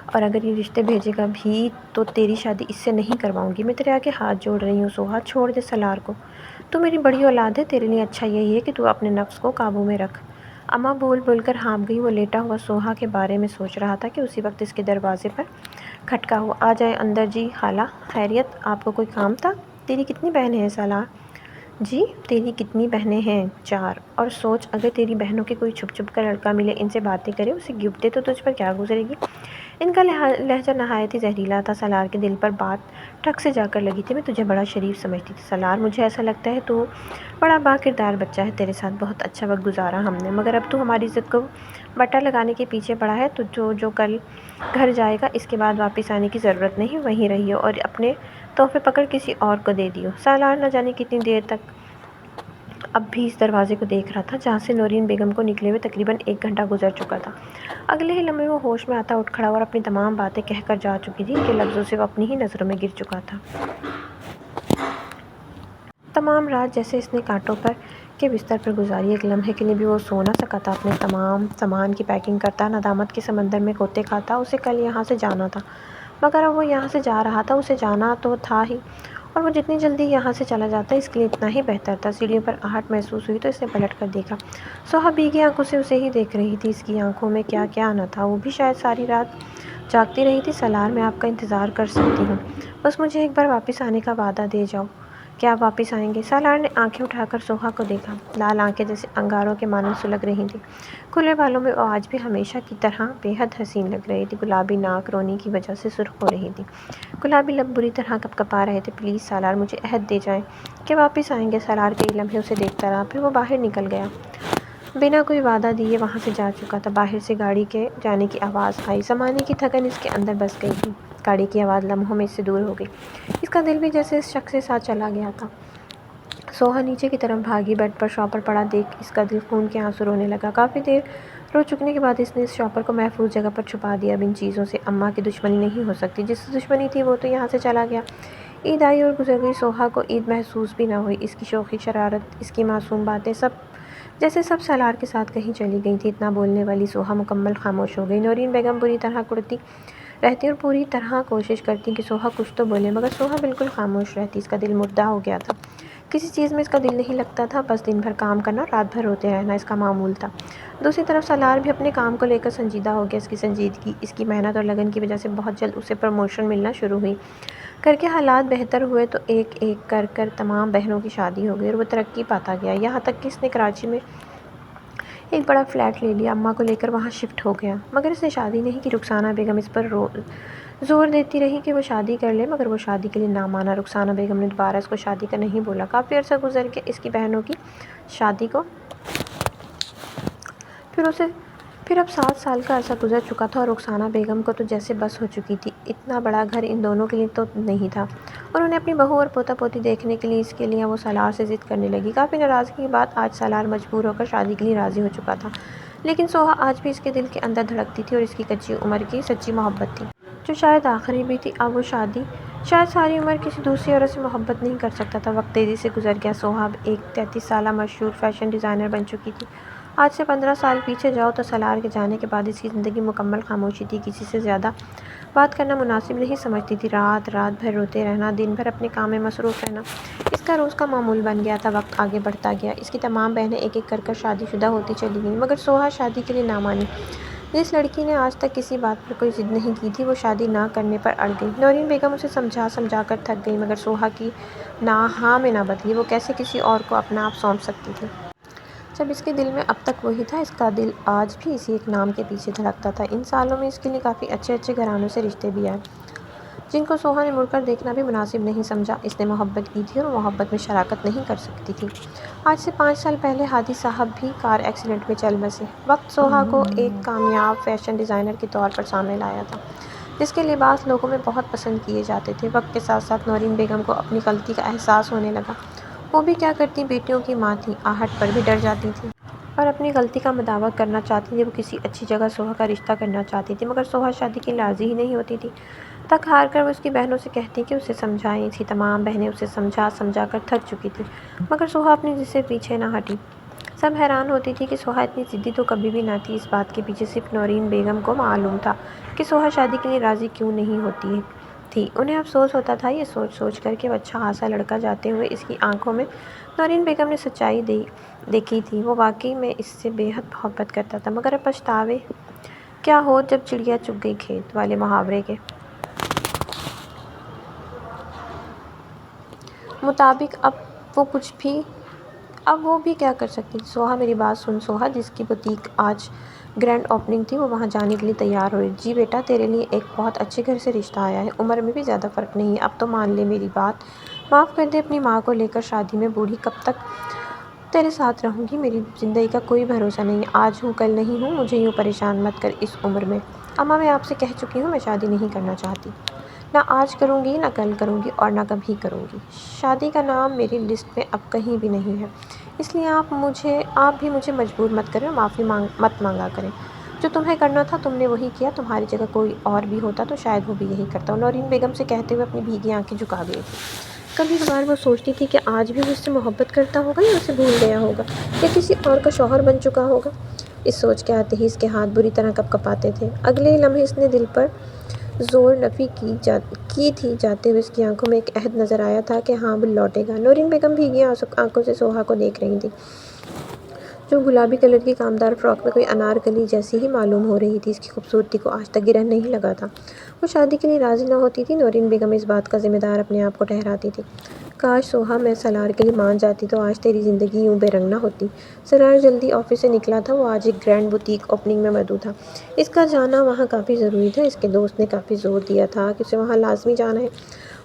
اور اگر یہ رشتے بھیجے گا بھی تو تیری شادی اس سے نہیں کرواؤں گی۔ میں تیرے آگے ہاتھ جوڑ رہی ہوں سوہا، چھوڑ دے سالار کو۔ تو میری بڑی اولاد ہے، تیرے لیے اچھا یہی ہے کہ تو اپنے نفس کو قابو میں رکھ۔ اماں بول بول کر ہانپ گئی۔ وہ لیٹا ہوا سوہا کے بارے میں سوچ رہا تھا کہ اسی وقت اس کے دروازے پر کھٹکا ہوا۔ آ جائیں اندر جی خالہ، خیریت؟ آپ کو کوئی کام تھا؟ تیری کتنی بہنیں ہیں سالار؟ جی تیری کتنی بہنیں ہیں؟ 4۔ اور سوچ اگر تیری بہنوں کے کوئی چھپ چھپ کر لڑکا ملے، ان سے باتیں کرے، اسے گفٹ دے تو تجھ پر کیا گزرے گی؟ ان کا لہجہ نہایت ہی زہریلا تھا۔ سالار کے دل پر بات ٹھک سے جا کر لگی تھی۔ میں تجھے بڑا شریف سمجھتی تھی سالار، مجھے ایسا لگتا ہے تو بڑا با کردار بچہ ہے، تیرے ساتھ بہت اچھا وقت گزارا ہم نے، مگر اب تو ہماری عزت کو بٹا لگانے کے پیچھے پڑا ہے۔ تو جو کل گھر جائے گا اس کے بعد واپس آنے کی ضرورت نہیں، وہیں رہیو اور اپنے تحفے پکڑ کسی اور کو دے دیو۔ سالار نہ جانے کتنی دیر تک اب بھی اس دروازے کو دیکھ رہا تھا جہاں سے نورین بیگم کو نکلے ہوئے تقریباً 1 گھنٹہ گزر چکا تھا۔ اگلے ہی لمحے وہ ہوش میں آتا اٹھ کھڑا اور اپنی تمام باتیں کہہ کر جا چکی تھی۔ ان کے لفظوں سے وہ اپنی ہی نظروں میں گر چکا تھا۔ تمام رات جیسے اس نے کانٹوں پر کے بستر پر گزاری، ایک لمحے کے لیے بھی وہ سو نہ سکا تھا۔ اپنے تمام سامان کی پیکنگ کرتا، ندامت کے سمندر میں غوطے کھاتا۔ اسے کل یہاں سے جانا تھا، مگر اب وہ یہاں سے جا رہا تھا، اسے جانا تو تھا ہی، اور وہ جتنی جلدی یہاں سے چلا جاتا اس کے لیے اتنا ہی بہتر تھا۔ سیڑھیوں پر آہٹ محسوس ہوئی تو اس نے پلٹ کر دیکھا۔ سوہا بھیگی آنکھوں سے اسے ہی دیکھ رہی تھی۔ اس کی آنکھوں میں کیا کیا نہ تھا، وہ بھی شاید ساری رات جاگتی رہی تھی۔ سالار میں آپ کا انتظار کر سکتی ہوں، بس مجھے ایک بار واپس آنے کا وعدہ دے جاؤ۔ کیا آپ واپس آئیں گے؟ سالار نے آنکھیں اٹھا کر سوہا کو دیکھا۔ لال آنکھیں جیسے انگاروں کے مانند سلگ رہی تھیں، کھلے بالوں میں وہ آج بھی ہمیشہ کی طرح بے حد حسین لگ رہی تھی۔ گلابی ناک رونے کی وجہ سے سرخ ہو رہی تھی، گلابی لب بری طرح کپکپا رہے تھے۔ پلیز سالار، مجھے عہد دے جائیں کہ واپس آئیں گے۔ سالار کئی لمحے اسے دیکھتا رہا، پھر وہ باہر نکل گیا۔ بنا کوئی وعدہ دیے وہاں سے جا چکا تھا۔ باہر سے گاڑی کے جانے کی آواز آئی، زمانے کی تھکن اس کے اندر بس گئی تھی۔ گاڑی کی آواز لمحوں میں اس سے دور ہو گئی، اس کا دل بھی جیسے اس شخص کے ساتھ چلا گیا تھا۔ سوہا نیچے کی طرف بھاگی، بیڈ پر شاپر پڑا دیکھ اس کا دل خون کے آنسو رونے لگا۔ کافی دیر رو چکنے کے بعد اس نے اس شاپر کو محفوظ جگہ پر چھپا دیا۔ اب ان چیزوں سے اماں کی دشمنی نہیں ہو سکتی، جس سے دشمنی تھی وہ تو یہاں سے چلا گیا۔ عید آئی اور گزر گئی، سوہا کو عید محسوس بھی نہ ہوئی۔ اس کی شوخی، شرارت، اس کی معصوم باتیں، جیسے سب سالار کے ساتھ کہیں چلی گئی تھی۔ اتنا بولنے والی سوہا مکمل خاموش ہو گئی۔ نورین بیگم بری طرح کڑتی رہتی اور پوری طرح کوشش کرتی کہ سوہا کچھ تو بولے، مگر سوہا بالکل خاموش رہتی۔ اس کا دل مردہ ہو گیا تھا، کسی چیز میں اس کا دل نہیں لگتا تھا، بس دن بھر کام کرنا، رات بھر روتے رہنا اس کا معمول تھا۔ دوسری طرف سالار بھی اپنے کام کو لے کر سنجیدہ ہو گیا۔ اس کی سنجیدگی، اس کی محنت اور لگن کی وجہ سے بہت جلد اسے پروموشن ملنا شروع ہوئی۔ کر کے حالات بہتر ہوئے تو ایک ایک کر تمام بہنوں کی شادی ہو گئی اور وہ ترقی پاتا گیا، یہاں تک کہ اس نے کراچی میں ایک بڑا فلیٹ لے لیا۔ اماں کو لے کر وہاں شفٹ ہو گیا، مگر اس نے شادی نہیں کی۔ رخسانہ بیگم اس پر زور دیتی رہی کہ وہ شادی کر لے، مگر وہ شادی کے لیے نہ مانا۔ رخسانہ بیگم نے دوبارہ اس کو شادی کا نہیں بولا۔ کافی عرصہ گزر گیا اس کی بہنوں کی شادی کو، پھر اب 7 سال کا عرصہ گزر چکا تھا اور رخسانہ بیگم کو تو جیسے بس ہو چکی تھی۔ اتنا بڑا گھر ان دونوں کے لیے تو نہیں تھا۔ انہوں نے اپنی بہو اور پوتا پوتی دیکھنے کے لیے اس کے لیے وہ سالار سے ضد کرنے لگی۔ کافی ناراضگی کے بعد آج سالار مجبور ہو کر شادی کے لیے راضی ہو چکا تھا، لیکن سوہا آج بھی اس کے دل کے اندر دھڑکتی تھی اور اس کی کچی عمر کی سچی محبت تھی، جو شاید آخری بھی تھی۔ اب وہ شاید ساری عمر کسی دوسری عورت سے محبت نہیں کر سکتا تھا۔ وقت تیزی سے گزر گیا۔ سوہا اب ایک 33 سالہ مشہور فیشن ڈیزائنر بن چکی تھی۔ آج سے 15 سال پیچھے جاؤ تو سالار کے جانے کے بعد اس کی زندگی مکمل خاموشی تھی۔ کسی سے زیادہ بات کرنا مناسب نہیں سمجھتی تھی، رات بھر روتے رہنا، دن بھر اپنے کام میں مصروف رہنا اس کا روز کا معمول بن گیا تھا۔ وقت آگے بڑھتا گیا، اس کی تمام بہنیں ایک ایک کر شادی شدہ ہوتی چلی گئیں، مگر سوہا شادی کے لیے نہ مانی۔ جس لڑکی نے آج تک کسی بات پر کوئی ضد نہیں کی تھی، وہ شادی نہ کرنے پر اڑ گئی۔ نورین بیگم اسے سمجھا کر تھک گئی، مگر سوہا کی ہاں میں نہ بدلی۔ وہ کیسے کسی اور کو اپنا آپ سونپ سکتی تھی جب اس کے دل میں اب تک وہی تھا؟ اس کا دل آج بھی اسی ایک نام کے پیچھے دھڑکتا تھا۔ ان سالوں میں اس کے لیے کافی اچھے گھرانوں سے رشتے بھی آئے، جن کو سوہا نے مڑ کر دیکھنا بھی مناسب نہیں سمجھا۔ اس نے محبت کی تھی اور وہ محبت میں شراکت نہیں کر سکتی تھی۔ آج سے 5 سال پہلے ہادی صاحب بھی کار ایکسیڈنٹ میں چل بسے۔ وقت سوہا کو ایک کامیاب فیشن ڈیزائنر کے طور پر سامنے لایا تھا، جس کے لباس لوگوں میں بہت پسند کیے جاتے تھے۔ وقت کے ساتھ ساتھ نورین بیگم کو اپنی غلطی کا احساس ہونے لگا۔ وہ بھی کیا کرتی، بیٹیوں کی ماں تھی، آہٹ پر بھی ڈر جاتی تھی اور اپنی غلطی کا مداوع کرنا چاہتی تھی۔ وہ کسی اچھی جگہ سوہا کا رشتہ کرنا چاہتی تھی، مگر سوہا شادی کے لیے راضی ہی نہیں ہوتی تھی۔ تک ہار کر وہ اس کی بہنوں سے کہتی کہ اسے سمجھائیں۔ اس کی تمام بہنیں اسے سمجھا سمجھا کر تھک چکی تھیں، مگر سوہا اپنی ضد سے پیچھے نہ ہٹی۔ سب حیران ہوتی تھی کہ سوہا اتنی ضدی تو کبھی بھی نہ تھی۔ اس بات کے پیچھے صرف نورین بیگم کو معلوم تھا کہ سوہا شادی کے لیے راضی کیوں نہیں ہوتی تھی۔ انہیں افسوس ہوتا تھا یہ سوچ سوچ کر کہ وہ اچھا خاصا لڑکا جاتے ہوئے اس کی آنکھوں میں نورین بیگم نے سچائی دیکھی تھی۔ وہ واقعی میں اس سے بے حد محبت کرتا تھا، مگر اب پچھتاوے کیا ہو جب چڑیا چگ گئی کھیت والے محاورے کے مطابق اب وہ بھی کیا کر سکتی تھی۔ سوہا میری بات سن سوہا، جس کی بوتیک آج گرینڈ اوپننگ تھی، وہ وہاں جانے کے لیے تیار ہوئی۔ جی بیٹا، تیرے لیے ایک بہت اچھے گھر سے رشتہ آیا ہے، عمر میں بھی زیادہ فرق نہیں ہے، اب تو مان لے میری بات، معاف کر دے۔ اپنی ماں کو لے کر شادی میں بوڑھی کب تک تیرے ساتھ رہوں گی، میری زندگی کا کوئی بھروسہ نہیں ہے، آج ہوں کل نہیں ہوں، مجھے یوں پریشان مت کر اس عمر میں۔ اماں، میں آپ سے کہہ چکی ہوں، میں شادی نہیں کرنا چاہتی، نہ آج کروں گی، نہ کل کروں گی اور نہ کبھی کروں گی۔ شادی کا نام میری لسٹ میں اب کہیں بھی نہیں ہے، اس لیے آپ بھی مجھے مجبور مت کریں اور معافی مت مانگا کریں۔ جو تمہیں کرنا تھا تم نے وہی کیا، تمہاری جگہ کوئی اور بھی ہوتا تو شاید وہ بھی یہی کرتا۔ نورین بیگم سے کہتے ہوئے اپنی بھیگی آنکھیں جھکا گئی تھی۔ کبھی کبھار وہ سوچتی تھی کہ آج بھی وہ اس سے محبت کرتا ہوگا یا اسے بھول گیا ہوگا یا کسی اور کا شوہر بن چکا ہوگا۔ اس سوچ کے آتے ہی اس کے ہاتھ بری طرح کپکپاتے تھے۔ اگلے ہی لمحے اس نے دل پر زور نفی کی تھی جاتے ہوئے اس کی آنکھوں میں ایک عہد نظر آیا تھا کہ ہاں وہ لوٹے گا۔ نورین بیگم بھیگی آنکھوں سے سوہا کو دیکھ رہی تھی، جو گلابی کلر کی کامدار فراک میں کوئی انارکلی جیسی ہی معلوم ہو رہی تھی۔ اس کی خوبصورتی کو آج تک گرہ نہیں لگا تھا۔ وہ شادی کے لیے راضی نہ ہوتی تھی، نورین بیگم اس بات کا ذمہ دار اپنے آپ کو ٹھہراتی تھی۔ کاش سوہا میں سالار کے لیے مان جاتی تو آج تیری زندگی یوں بے رنگ نہ ہوتی۔ سالار جلدی آفس سے نکلا تھا، وہ آج ایک گرینڈ بوتیک اوپننگ میں مدعو تھا۔ اس کا جانا وہاں کافی ضروری تھا۔ اس کے دوست نے کافی زور دیا تھا کہ اسے وہاں لازمی جانا ہے،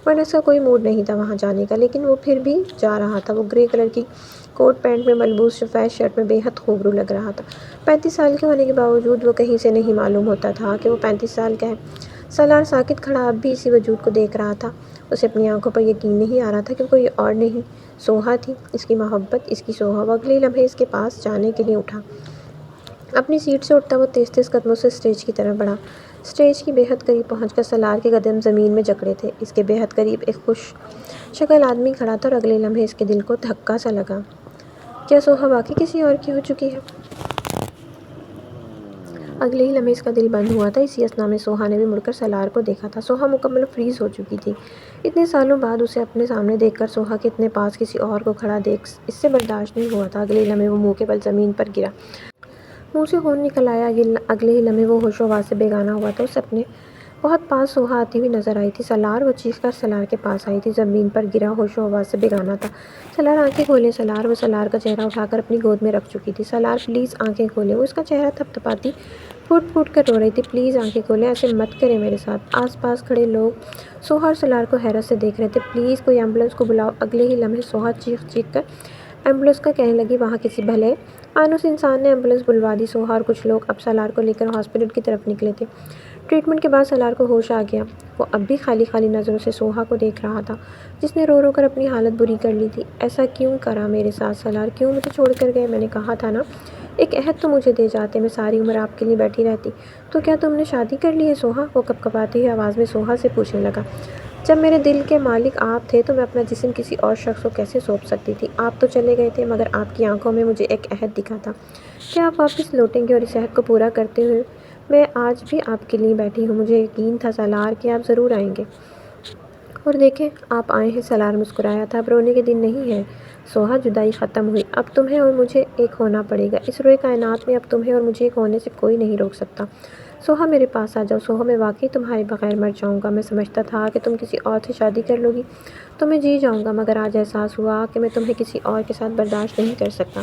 ورنہ اس کا کوئی موڈ نہیں تھا وہاں جانے کا، لیکن وہ پھر بھی جا رہا تھا۔ وہ گرے کلر کی کوٹ پینٹ میں ملبوس سفید شرٹ میں بے حد خوبرو لگ رہا تھا۔ 35 سال کے ہونے کے باوجود وہ کہیں سے نہیں معلوم ہوتا تھا کہ وہ 35 سال کا ہے۔ سالار ساکت کھڑا اب بھی اسی وجود کو دیکھ رہا تھا۔ اسے اپنی آنکھوں پر یقین نہیں آ رہا تھا کہ کوئی اور نہیں، سوہا تھی، اس کی محبت، اس کی سوہا۔ وہ اگلے لمحے اس کے پاس جانے کے لیے اٹھا۔ اپنی سیٹ سے اٹھتا وہ تیز تیز قدموں سے اسٹیج کی طرف بڑھا۔ اسٹیج کی بے حد قریب پہنچ کر سالار کے قدم زمین میں جکڑے تھے۔ اس کے بے حد قریب ایک خوش شکل آدمی کھڑا تھا اور اگلے لمحے اس کے دل کو دھکا سا لگا۔ کیا سوہا واقعی کسی اور کی ہو چکی ہے؟ اگلے ہی لمحے اس کا دل بند ہوا تھا۔ اسی اثنا میں سوہا نے بھی مڑ کر سالار کو دیکھا تھا۔ سوہا مکمل فریز ہو چکی تھی۔ اتنے سالوں بعد اسے اپنے سامنے دیکھ کر سوہا کے اتنے پاس کسی اور کو کھڑا دیکھ اس سے برداشت نہیں ہوا تھا۔ اگلے لمحے وہ منہ کے بل زمین پر گرا، منہ سے خون نکل آیا۔ اگلے ہی لمحے وہ ہوش و حواس سے بیگانہ ہوا تھا۔ اسے اپنے بہت پاس سوہا آتی ہوئی نظر آئی تھی۔ سالار! وہ چیخ کر سالار کے پاس آئی تھی، زمین پر گرا، ہوش و حواس سے بیگانہ تھا۔ سالار آنکھیں کھولیں سالار! وہ سالار کا چہرہ اٹھا کر اپنی گود میں رکھ چکی تھی۔ سالار پلیز آنکھیں کھولیں! وہ اس کا چہرہ تھپ تھپاتی پھوٹ پھوٹ کر رو رہی تھی۔ پلیز آنکھیں کھولیں، ایسے مت کریں میرے ساتھ۔ آس پاس کھڑے لوگ سوہا اور سالار کو حیرت سے دیکھ رہے تھے۔ پلیز کوئی ایمبولینس کو بلاؤ۔ اگلے ہی لمحے سوہا چیخ چیخ کر ایمبولینس کا کہنے لگی۔ وہاں کسی بھلے مانوس انسان نے ایمبولینس بلوا دی۔ سوہا اور کچھ لوگ اب سالار کو لے کر ہاسپٹل کی طرف نکلے تھے۔ ٹریٹمنٹ کے بعد سالار کو ہوش آ گیا۔ وہ اب بھی خالی خالی نظروں سے سوہا کو دیکھ رہا تھا، جس نے رو رو کر اپنی حالت بری کر لی تھی۔ ایسا کیوں کرا میرے ساتھ سالار؟ کیوں مجھے چھوڑ کر گئے؟ میں نے کہا تھا نا، ایک عہد تو مجھے دے جاتے، میں ساری عمر آپ کے لیے بیٹھی رہتی۔ تو کیا تم نے شادی کر لی ہے سوہا؟ وہ کپکپاتی ہوئی آواز میں سوہا سے پوچھنے لگا۔ جب میرے دل کے مالک آپ تھے تو میں اپنا جسم کسی اور شخص کو کیسے سونپ سکتی تھی؟ آپ تو چلے گئے تھے، مگر آپ کی آنکھوں میں مجھے ایک عہد دکھا تھا کہ آپ واپس لوٹیں گے، اور اس عہد کو پورا کرتے ہوئے میں آج بھی آپ کے لیے بیٹھی ہوں۔ مجھے یقین تھا سالار کہ آپ ضرور آئیں گے، اور دیکھیں آپ آئے ہیں۔ سالار مسکرایا تھا۔ اب رونے کے دن نہیں ہے سوہا، جدائی ختم ہوئی، اب تمہیں اور مجھے ایک ہونا پڑے گا۔ اس روئے کائنات میں اب تمہیں اور مجھے ایک ہونے سے کوئی نہیں روک سکتا۔ سوہا میرے پاس آ جاؤ۔ سوہا میں واقعی تمہارے بغیر مر جاؤں گا۔ میں سمجھتا تھا کہ تم کسی اور سے شادی کر لو گی تو میں جی جاؤں گا، مگر آج احساس ہوا کہ میں تمہیں کسی اور کے ساتھ برداشت نہیں کر سکتا،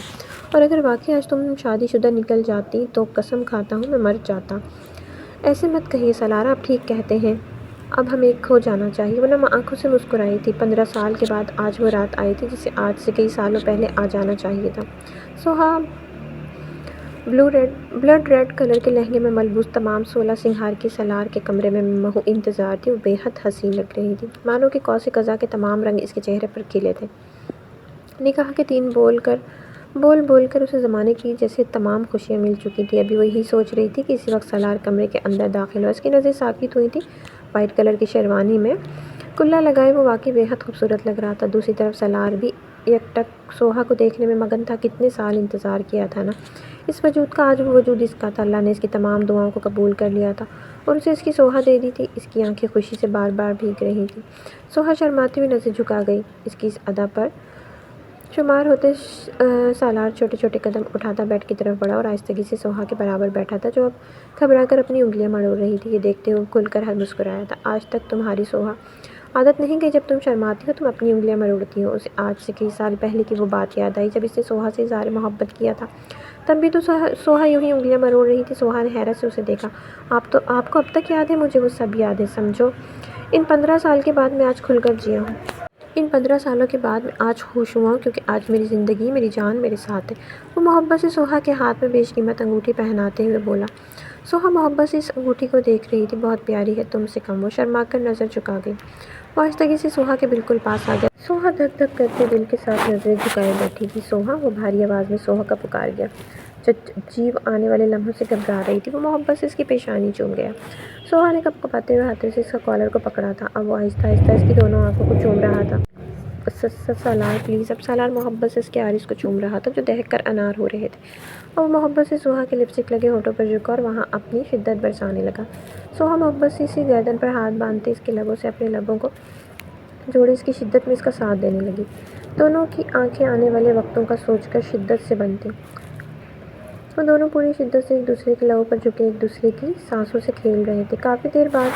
اور اگر واقعی آج تم شادی شدہ نکل جاتی تو قسم کھاتا ہوں میں مر جاتا۔ ایسے مت کہیے سالار، آپ ٹھیک کہتے ہیں، اب ہم ایک ہو جانا چاہیے۔ وہ نم آنکھوں سے مسکرائی تھی۔ 15 سال کے بعد آج وہ رات آئی تھی جسے آج سے کئی سالوں پہلے آ جانا چاہیے تھا۔ سوہا بلڈ ریڈ کلر کے لہنگے میں ملبوس تمام 16 سنگھار کی سالار کے کمرے میں محو انتظار تھی۔ وہ بے حد حسین لگ رہی تھی، مانو کہ قوس قزح کے تمام رنگ اس کے چہرے پر کھلے تھے۔ نکاح کے 3 بول کر اسے زمانے کی جیسے تمام خوشیاں مل چکی تھی۔ ابھی وہ یہی سوچ رہی تھی کہ اسی وقت سالار کمرے کے اندر داخل ہوا۔ اس کی نظریں ساکت ہوئی تھیں۔ وائٹ کلر کی شیروانی میں کلا لگائے وہ واقعی بے حد خوبصورت لگ رہا تھا۔ دوسری طرف سالار بھی یک ٹک سوہا کو دیکھنے میں مگن تھا۔ کتنے سال انتظار کیا تھا نا اس وجود کا، آج وہ وجود اس کا تھا۔ اللہ نے اس کی تمام دعاؤں کو قبول کر لیا تھا اور اسے اس کی سوہا دے دی تھی۔ اس کی آنکھیں خوشی سے بار بار بھیگ رہی تھیں۔ سوہا شرماتی ہوئی نظر جھکا گئی۔ اس کی اس ادا پر شمار ہوتے سالار چھوٹے چھوٹے قدم اٹھاتا بیڈ کی طرف بڑھا اور آہستگی سے سوہا کے برابر بیٹھا تھا، جو اب گھبرا کر اپنی انگلیاں مروڑ رہی تھی۔ یہ دیکھتے ہوئے کھل کر مسکرایا تھا۔ آج تک تمہاری سوہا عادت نہیں کہ جب تم شرماتی ہو تم اپنی انگلیاں مروڑتی ہو۔ اسے آج سے کئی سال پہلے کی وہ بات یاد آئی جب اس نے سوہا سے اظہار محبت کیا تھا۔ تب بھی تو سوہا یوں ہی انگلیاں مروڑ رہی تھی۔ سوہا نے حیرت سے اسے دیکھا۔ آپ کو اب تک یاد ہے؟ مجھے وہ سب یاد ہے، سمجھو ان 15 سال کے بعد میں آج کھل کر جیا ہوں۔ ان 15 سالوں کے بعد میں آج خوش ہوا ہوں کیونکہ آج میری زندگی، میری جان میرے ساتھ ہے۔ وہ محبت سے سوہا کے ہاتھ میں بیش قیمت انگوٹھی پہناتے ہوئے بولا۔ سوہا محبت سے اس انگوٹھی کو دیکھ رہی تھی۔ بہت پیاری ہے تم سے کم۔ وہ شرما کر نظر جھکا گئی۔ وہ آہستگی سے سوہا کے بالکل پاس آ گیا۔ سوہا دھک دھک کرتے دل کے ساتھ نظریں جھکائے بیٹھی تھی۔ سوہا، وہ بھاری آواز میں سوہا کا پکار گیا، جو جیو آنے والے لمحوں سے گھبرا رہی تھی۔ وہ محبت سے اس کی پیشانی چوم گیا۔ سوہا نے کپکپاتے ہوئے ہاتھوں سے اس کا کالر کو پکڑا تھا۔ اب وہ آہستہ آہستہ اس کی دونوں آنکھوں کو چوم رہا تھا۔ سالار پلیز۔ اب سالار محبت سے اس کے آئرس کو چوم رہا تھا جو دہک کر انار ہو رہے تھے۔ اور وہ محبت سے سوہا کے لپسٹک لگے ہونٹوں پر جھکا اور وہاں اپنی شدت برسانے لگا۔ سوہا محبت سے اسی گردن پر ہاتھ باندھتے اس کے لبوں سے اپنے لبوں کو جوڑے اس کی شدت میں اس کا ساتھ دینے لگی۔ دونوں کی آنکھیں آنے والے وقتوں کا سوچ کر شدت سے بند تھیں۔ وہ دونوں پوری شدت سے ایک دوسرے کے لبوں پر جھکے ایک دوسرے کی سانسوں سے کھیل رہے تھے۔ کافی دیر بعد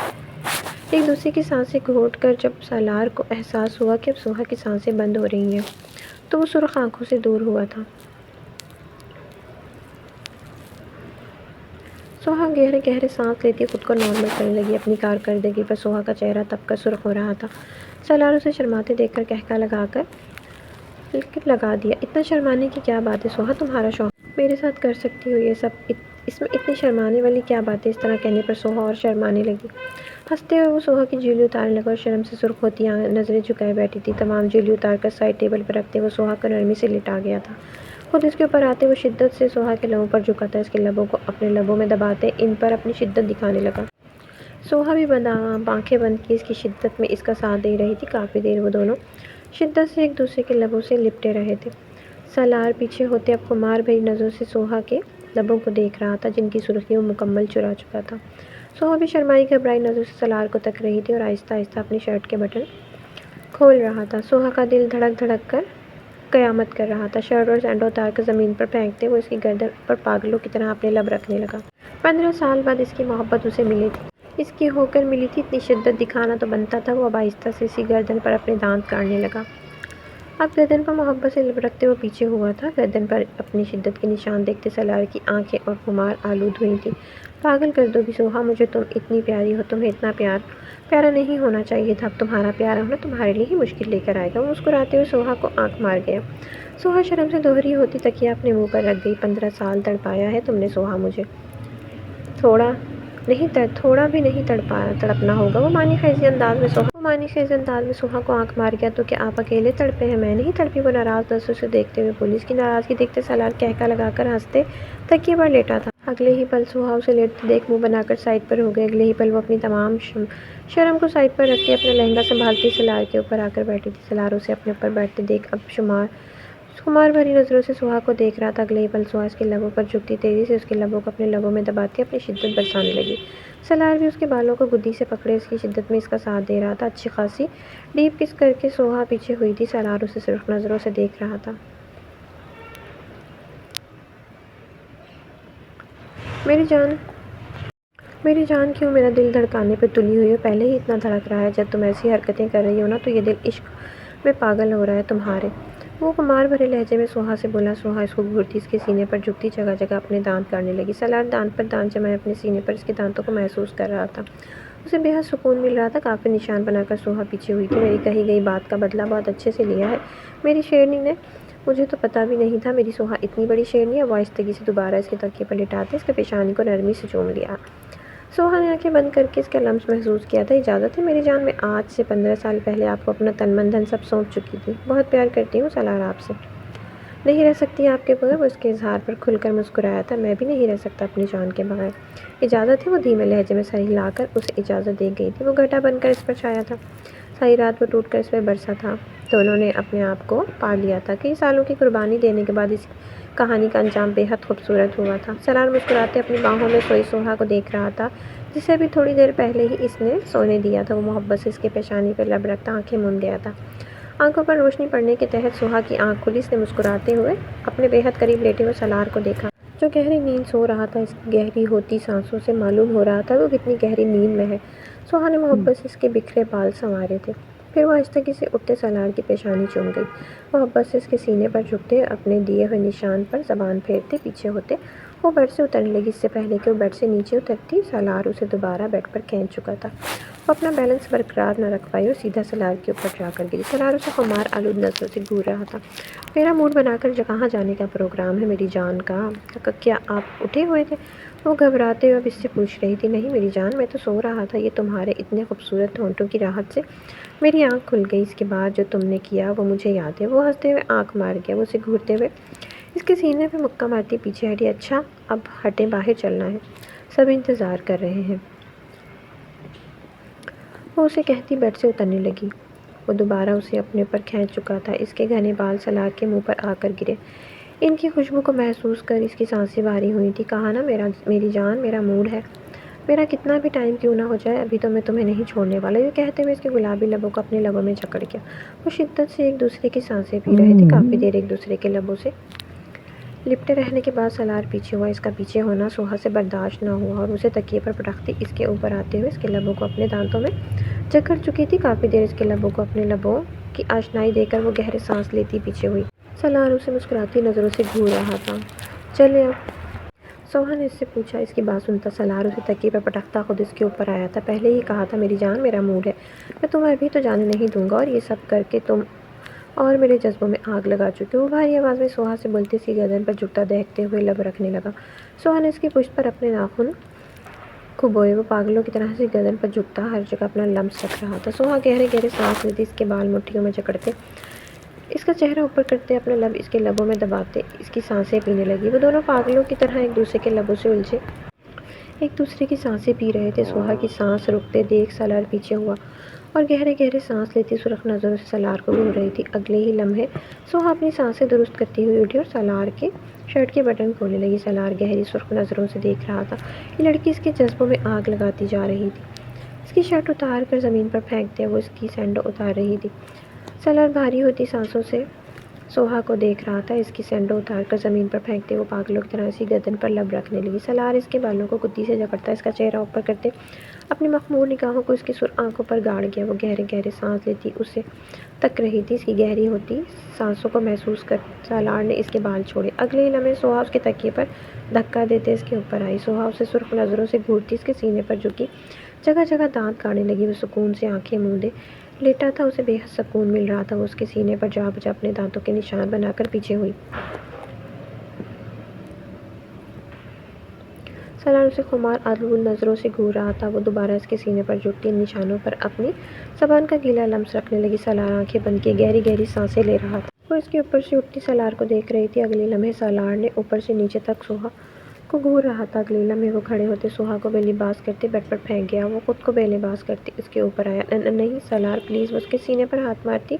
ایک دوسرے کی سانسیں گھونٹ کر جب سالار کو احساس ہوا کہ اب سوہا کی سانسیں بند ہو رہی ہیں تو وہ سرخ آنکھوں سے دور ہوا تھا۔ سوہا گہرے گہرے سانس لیتی خود کو نارمل کرنے لگی۔ اپنی کارکردگی پر سوہا کا چہرہ تپ کر سرخ ہو رہا تھا۔ سالار اسے شرماتے دیکھ کر کہکا لگا دیا۔ اتنا شرمانے کی کیا بات ہے سوہا، تمہارا شوہر میرے ساتھ کر سکتی ہو یہ سب، اس میں اتنی شرمانے والی کیا بات ہے؟ اس طرح کہنے پر سوہا اور شرمانے لگی۔ ہنستے ہوئے وہ سوہا کی جولی اتارنے لگا اور شرم سے سرخ ہوتی نظریں جھکائے بیٹھی تھی۔ تمام جولی اتار کر سائڈ ٹیبل پر رکھتے وہ سوہا کو نرمی سے لٹا گیا تھا۔ خود اس کے اوپر آتے وہ شدت سے سوہا کے لبوں پر جھکا تھا، اس کے لبوں کو اپنے لبوں میں دباتے ان پر اپنی شدت دکھانے لگا۔ سوہا بھی آنکھیں بند کیے اس کی شدت میں اس کا ساتھ دے رہی تھی۔ کافی دیر وہ دونوں شدت سے ایک دوسرے کے لبوں سے لپٹے رہے تھے۔ سالار پیچھے ہوتے اب خمار بھری نظروں سے سوہا کے لبوں کو دیکھ رہا تھا جن کی سرخی وہ مکمل چرا چکا تھا۔ سوہا بھی شرمائی گھبرائی نظروں سے سالار کو تک رہی تھی اور آہستہ آہستہ اپنی شرٹ کے بٹن کھول رہا تھا۔ سوہا کا دل دھڑک دھڑک کر قیامت کر رہا تھا۔ شرٹ اور سینڈو اتار کر زمین پر پھینکتے وہ اس کی گردن پر پاگلوں کی طرح اپنے لب رکھنے لگا۔ 15 سال بعد اس کی محبت اسے ملی تھی، اس کی ہو کر ملی تھی۔ اتنی شدت دکھانا تو بنتا تھا۔ وہ اب آہستہ سے اسی گردن پر اپنے دانت کاٹنے لگا۔ اب گردن پر محبت سے لب رکھتے وہ پیچھے ہوا تھا۔ گردن پر اپنی شدت کے نشان دیکھتے سالار کی آنکھیں اور خمار آلود ہوئی تھیں۔ پاگل کر دو گی سوہا مجھے، تم اتنی پیاری ہو، تمہیں اتنا پیارا نہیں ہونا چاہیے تھا۔ اب تمہارا پیارا ہونا تمہارے لیے ہی مشکل لے کر آئے گا۔ وہ مسکراتے ہوئے سوہا کو آنکھ مار گیا۔ سوہا شرم سے دوہری ہوتی تکیہ اپنے منہ پر رکھ گئی۔ 15 سال تڑپایا ہے تم نے سوہا مجھے، تھوڑا بھی نہیں تڑپنا ہوگا۔ وہ معنی خیز انداز میں سوہا کو آنکھ مار گیا۔ تو کیا آپ اکیلے تڑپے ہیں، میں نہیں تڑپی؟ وہ ناراض نظروں سے دیکھتے ہوئے بولی۔ اس کی ناراضگی دیکھتے سالار کہکا لگا کر ہنستے تکیے پر لیٹا تھا۔ اگلے ہی پل سوہا اسے لیٹتے دیکھ منہ بنا کر سائڈ پر ہو گئی۔ اگلے ہی پل وہ اپنی تمام شرم کو سائڈ پر رکھ کے اپنا لہنگا سنبھالتی سالار کے اوپر آ کر بیٹھی تھی۔ سالار اسے اپنے اوپر بیٹھتے دیکھ اب خمار بھری نظروں سے سوہا کو دیکھ رہا تھا۔ اگلے ہی پل سوہا اس کے لبوں پر جھکتی تیزی سے اس کے لبوں کو اپنے لبوں میں دباتی اپنی شدت برسانے لگی۔ سالار بھی اس کے بالوں کو گدی سے پکڑے اس کی شدت میں اس کا ساتھ دے رہا تھا۔ اچھی خاصی ڈیپ کس کر کے سوہا پیچھے ہوئی تھی۔ سالار اسے سرخ نظروں سے دیکھ رہا تھا۔ میری جان کیوں میرا دل دھڑکانے پہ تلی ہوئی ہو، پہلے ہی اتنا دھڑک رہا ہے۔ جب تم ایسی حرکتیں کر رہی ہو نا تو یہ دل عشق میں پاگل ہو رہا ہے تمہارے۔ وہ خمار بھرے لہجے میں سوہا سے بولا۔ سوہا اس کو گھورتی اس کے سینے پر جھکتی جگہ جگہ اپنے دانت کاٹنے لگی۔ سالار دانت پر دانت جمائے اپنے سینے پر اس کے دانتوں کو محسوس کر رہا تھا۔ اسے بے حد سکون مل رہا تھا۔ کافی نشان بنا کر سوہا پیچھے ہوئی تھی۔ میری کہی گئی بات کا بدلہ بہت اچھے سے لیا ہے میری شیرنی نے۔ مجھے تو پتہ بھی نہیں تھا میری سوہا اتنی بڑی شیرنی ہے۔ وہ آہستگی سے دوبارہ اس کے تکیے پر لٹاتے اس کے پیشانی کو نرمی سے چوم لیا۔ سوہا نے آنکھیں بند کر کے اس کا لمس محسوس کیا تھا۔ اجازت ہے میری جان، میں آج سے 15 سال پہلے آپ کو اپنا تن من دھن سب سونپ چکی تھی۔ بہت پیار کرتی ہوں سالار آپ سے، نہیں رہ سکتی آپ کے بغیر۔ وہ اس کے اظہار پر کھل کر مسکرایا تھا۔ میں بھی نہیں رہ سکتا اپنی جان کے بغیر۔ اجازت ہے، وہ دھیمے لہجے میں سر ہلا کر اسے اجازت دے گئی تھی۔ وہ گھٹا بن کر اس پر چھایا تھا، ساری رات وہ ٹوٹ کر اس پر برسا تھا۔ دونوں نے اپنے آپ کو پا لیا تھا۔ کئی سالوں کی قربانی دینے کے بعد اس کہانی کا انجام بے حد خوبصورت ہوا تھا۔ سالار مسکراتے اپنی باہوں میں سوئی سوہا کو دیکھ رہا تھا، جسے ابھی تھوڑی دیر پہلے ہی اس نے سونے دیا تھا۔ وہ محبت سے اس کے پیشانی پر لب رکھتا آنکھیں موند گیا تھا۔ آنکھوں پر روشنی پڑنے کے تحت سوہا کی آنکھ کھلی۔ اس نے مسکراتے ہوئے اپنے بے حد قریب لیٹے ہوئے سالار کو دیکھا، جو گہری نیند سو رہا تھا۔ اس کی گہری ہوتی سانسوں سے معلوم ہو رہا تھا وہ کتنی گہری نیند میں ہے۔ سوہا نے محبت سے اس کے بکھرے بال سنوارے تھے، پھر وہ آہستگی سے اٹھتے سالار کی پیشانی چوم گئی۔ محبت سے اس کے سینے پر جھکتے، اپنے دیے ہوئے نشان پر زبان پھیرتے پیچھے ہوتے وہ بیڈ سے اترنے لگی۔ اس سے پہلے کہ وہ بیڈ سے نیچے اترتی، سالار اسے دوبارہ بیڈ پر کھینچ چکا تھا۔ وہ اپنا بیلنس برقرار نہ رکھ پائی اور سیدھا سالار کے اوپر جا کر گری۔ سالار اسے خمار آلود نظروں سے گھور رہا تھا۔ میرا موڈ بنا کر کہاں جانے کا پروگرام ہے میری جان کا؟ کیا آپ اٹھے ہوئے تھے؟ وہ گھبراتے ہوئے اب اس سے پوچھ رہی تھی۔ نہیں میری جان، میں تو سو رہا تھا۔ یہ تمہارے اتنے خوبصورت ہونٹوں کی راحت سے میری آنکھ کھل گئی۔ اس کے بعد جو تم نے کیا وہ مجھے یاد ہے۔ وہ ہنستے ہوئے آنکھ مار گیا۔ وہ اسے گھورتے ہوئے اس کے سینے پہ مکہ مارتی پیچھے ہٹی۔ اچھا اب ہٹیں، باہر چلنا ہے، سب انتظار کر رہے ہیں۔ وہ اسے کہتی بیڈ سے اترنے لگی۔ وہ دوبارہ اسے اپنے پر کھینچ چکا تھا۔ اس کے گھنے بال سالار کے منہ پر آ کر گرے۔ ان کی خوشبو کو محسوس کر اس کی سانسیں بھاری ہوئی تھیں۔ کہا نا میری جان، میرا موڈ ہے، میرا کتنا بھی ٹائم کیوں نہ ہو جائے، ابھی تو میں تمہیں نہیں چھوڑنے والا۔ یہ کہتے ہوئے اس کے گلابی لبوں کو اپنے لبوں میں جکڑ گیا۔ وہ شدت سے ایک دوسرے کی سانسیں پی رہے تھے۔ کافی دیر ایک دوسرے کے لبوں سے لپٹے رہنے کے بعد سالار پیچھے ہوا۔ اس کا پیچھے ہونا سوہا سے برداشت نہ ہوا اور اسے تکیے پر پٹکتی اس کے اوپر آتے ہوئے اس کے لبوں کو اپنے دانتوں میں جکڑ چکی تھی۔ کافی دیر اس کے لبوں کو اپنے لبوں کی آشنائی دے کر وہ گہرے سانس لیتی پیچھے ہوئی۔ سالار اسے مسکراتی نظروں سے گھور رہا تھا۔ چلے اب؟ سوہا نے اس سے پوچھا۔ اس کی بات سنتا سالار اسے تکیے پر پٹکتا خود اس کے اوپر آیا تھا۔ پہلے ہی کہا تھا میری جان، میرا موڈ ہے، میں تمہیں ابھی تو جانے نہیں دوں گا، اور یہ سب کر کے تم اور میرے جذبوں میں آگ لگا چکے ہو۔ وہ بھاری آواز میں سوہا سے بولتے اس کی گردن پر جھکتا دیکھتے ہوئے لب رکھنے لگا۔ سوہا نے اس کی پشت پر اپنے ناخن کھبوئے۔ وہ پاگلوں کی طرح اس کی گردن پر جھکتا ہر جگہ اپنا لمس رکھ رہا تھا۔ سوہا گہرے گہرے سانس لیتی، اس کے بال مٹھیوں میں جکڑتے، اس کا چہرہ اوپر کرتے، اپنے لب اس کے لبوں میں دباتے اس کی سانسیں پینے لگی۔ وہ دونوں پاگلوں کی طرح ایک دوسرے کے لبوں سے الجھے ایک دوسرے کی سانسیں پی رہے تھے۔ سوہا کی سانس رکتے دیکھ سالار پیچھے ہوا اور گہرے گہرے سانس لیتی سرخ نظروں سے سالار کو گھور رہی تھی۔ اگلے ہی لمحے سوہا اپنی سانسیں درست کرتی ہوئی اٹھی اور سالار کے شرٹ کے بٹن کھولنے لگی۔ سالار گہری سرخ نظروں سے دیکھ رہا تھا۔ یہ لڑکی اس کے جذبوں میں آگ لگاتی جا رہی تھی۔ اس کی شرٹ اتار کر زمین پر پھینکتے وہ اس کی سینڈو اتار رہی تھی۔ سالار بھاری ہوتی سانسوں سے سوہا کو دیکھ رہا تھا۔ اس کی سینڈو اتار کر زمین پر پھینکتے وہ پاگلوں کی طرح اس کی گردن پر لب رکھنے لگی۔ سالار اس کے بالوں کو گدی سے جکڑتا، اس کا چہرہ اوپر کرتے اپنی مخمور نگاہوں کو اس کی سرخ آنکھوں پر گاڑ گیا۔ وہ گہرے گہرے سانس لیتی اسے تک رہی تھی۔ اس کی گہری ہوتی سانسوں کو محسوس کر سالار نے اس کے بال چھوڑے۔ اگلے ہی لمحے سوہا اس کے تکیے پر دھکا دیتے اس کے اوپر آئی۔ سوہا اسے سرخ نظروں سے گھورتی اس کے سینے پر جھکی، جگہ جگہ دانت گاڑنے لگی۔ وہ سکون سے آنکھیں موندے لیٹا تھا، اسے بے حد سکون مل رہا تھا۔ وہ اس کے سینے پر جا بجا اپنے دانتوں کے نشان بنا کر پیچھے ہوئی۔ سالار اسے خمار آلود نظروں سے گھور رہا تھا۔ وہ دوبارہ اس کے سینے پر جھکتی ان نشانوں پر اپنی زبان کا گیلا لمس رکھنے لگی۔ سالار آنکھیں بند کیے گہری گہری سانسیں لے رہا تھا۔ وہ اس کے اوپر سے اٹھتی سالار کو دیکھ رہی تھی۔ اگلے لمحے سالار نے اوپر سے نیچے تک سوہا کو گھور رہا تھا۔ اگلے لمحے وہ کھڑے ہوتے سوہا کو بے لباس کرتے بیڈ پر پھینک گیا۔ وہ خود کو بے لباس کرتے اس کے اوپر آیا۔ نہیں سالار پلیز۔ وہ اس کے سینے پر ہاتھ مارتی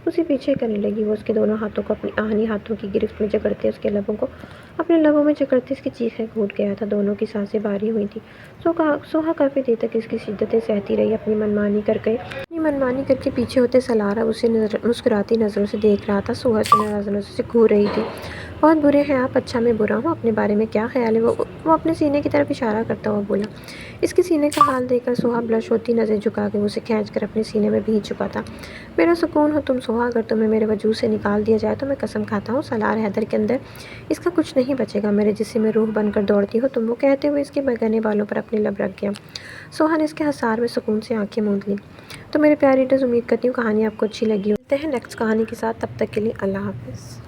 اسے پیچھے کرنے لگی۔ وہ اس کے دونوں ہاتھوں کو اپنی آہنی ہاتھوں کی گرفت میں جکڑتے اس کے لبوں کو اپنے لبوں میں جکڑتے اس کی چیخیں پھوٹ گیا تھا۔ دونوں کی سانسیں بھاری ہوئی تھیں۔ سوہا کافی دیر تک اس کی شدتیں سہتی رہی، اپنی منمانی کر کے پیچھے ہوتے سالار اب اسے مسکراتی نظروں سے دیکھ رہا تھا۔ سوہا سے ناراض نظروں سے گھور رہی تھی۔ بہت برے ہیں آپ۔ اچھا میں برا ہوں؟ اپنے بارے میں کیا خیال ہے؟ وہ اپنے سینے کی طرف اشارہ کرتا ہوا بولا۔ اس کے سینے کا حال دیکھ کر سوہا بلش ہوتی نظریں جھکا کے وہ اسے کھینچ کر اپنے سینے میں بھینچ چکا تھا۔ میرا سکون ہو تم سوہا، اگر تمہیں میرے وجود سے نکال دیا جائے تو میں قسم کھاتا ہوں سالار حیدر کے اندر اس کا کچھ نہیں بچے گا، میرے جسم میں روح بن کر دوڑتی ہو تم۔ وہ کہتے ہوئے اس کے گھنے بالوں پر اپنے لب رکھ گیا۔ سوہا نے اس کے حصار میں سکون سے آنکھیں موند لیں۔ تو میرے پیارے ریڈرز، امید کرتی ہوں کہانی آپ کو اچھی لگی ہو۔ ملتے ہیں نیکسٹ کہانی کے ساتھ، تب تک کے لیے اللہ حافظ۔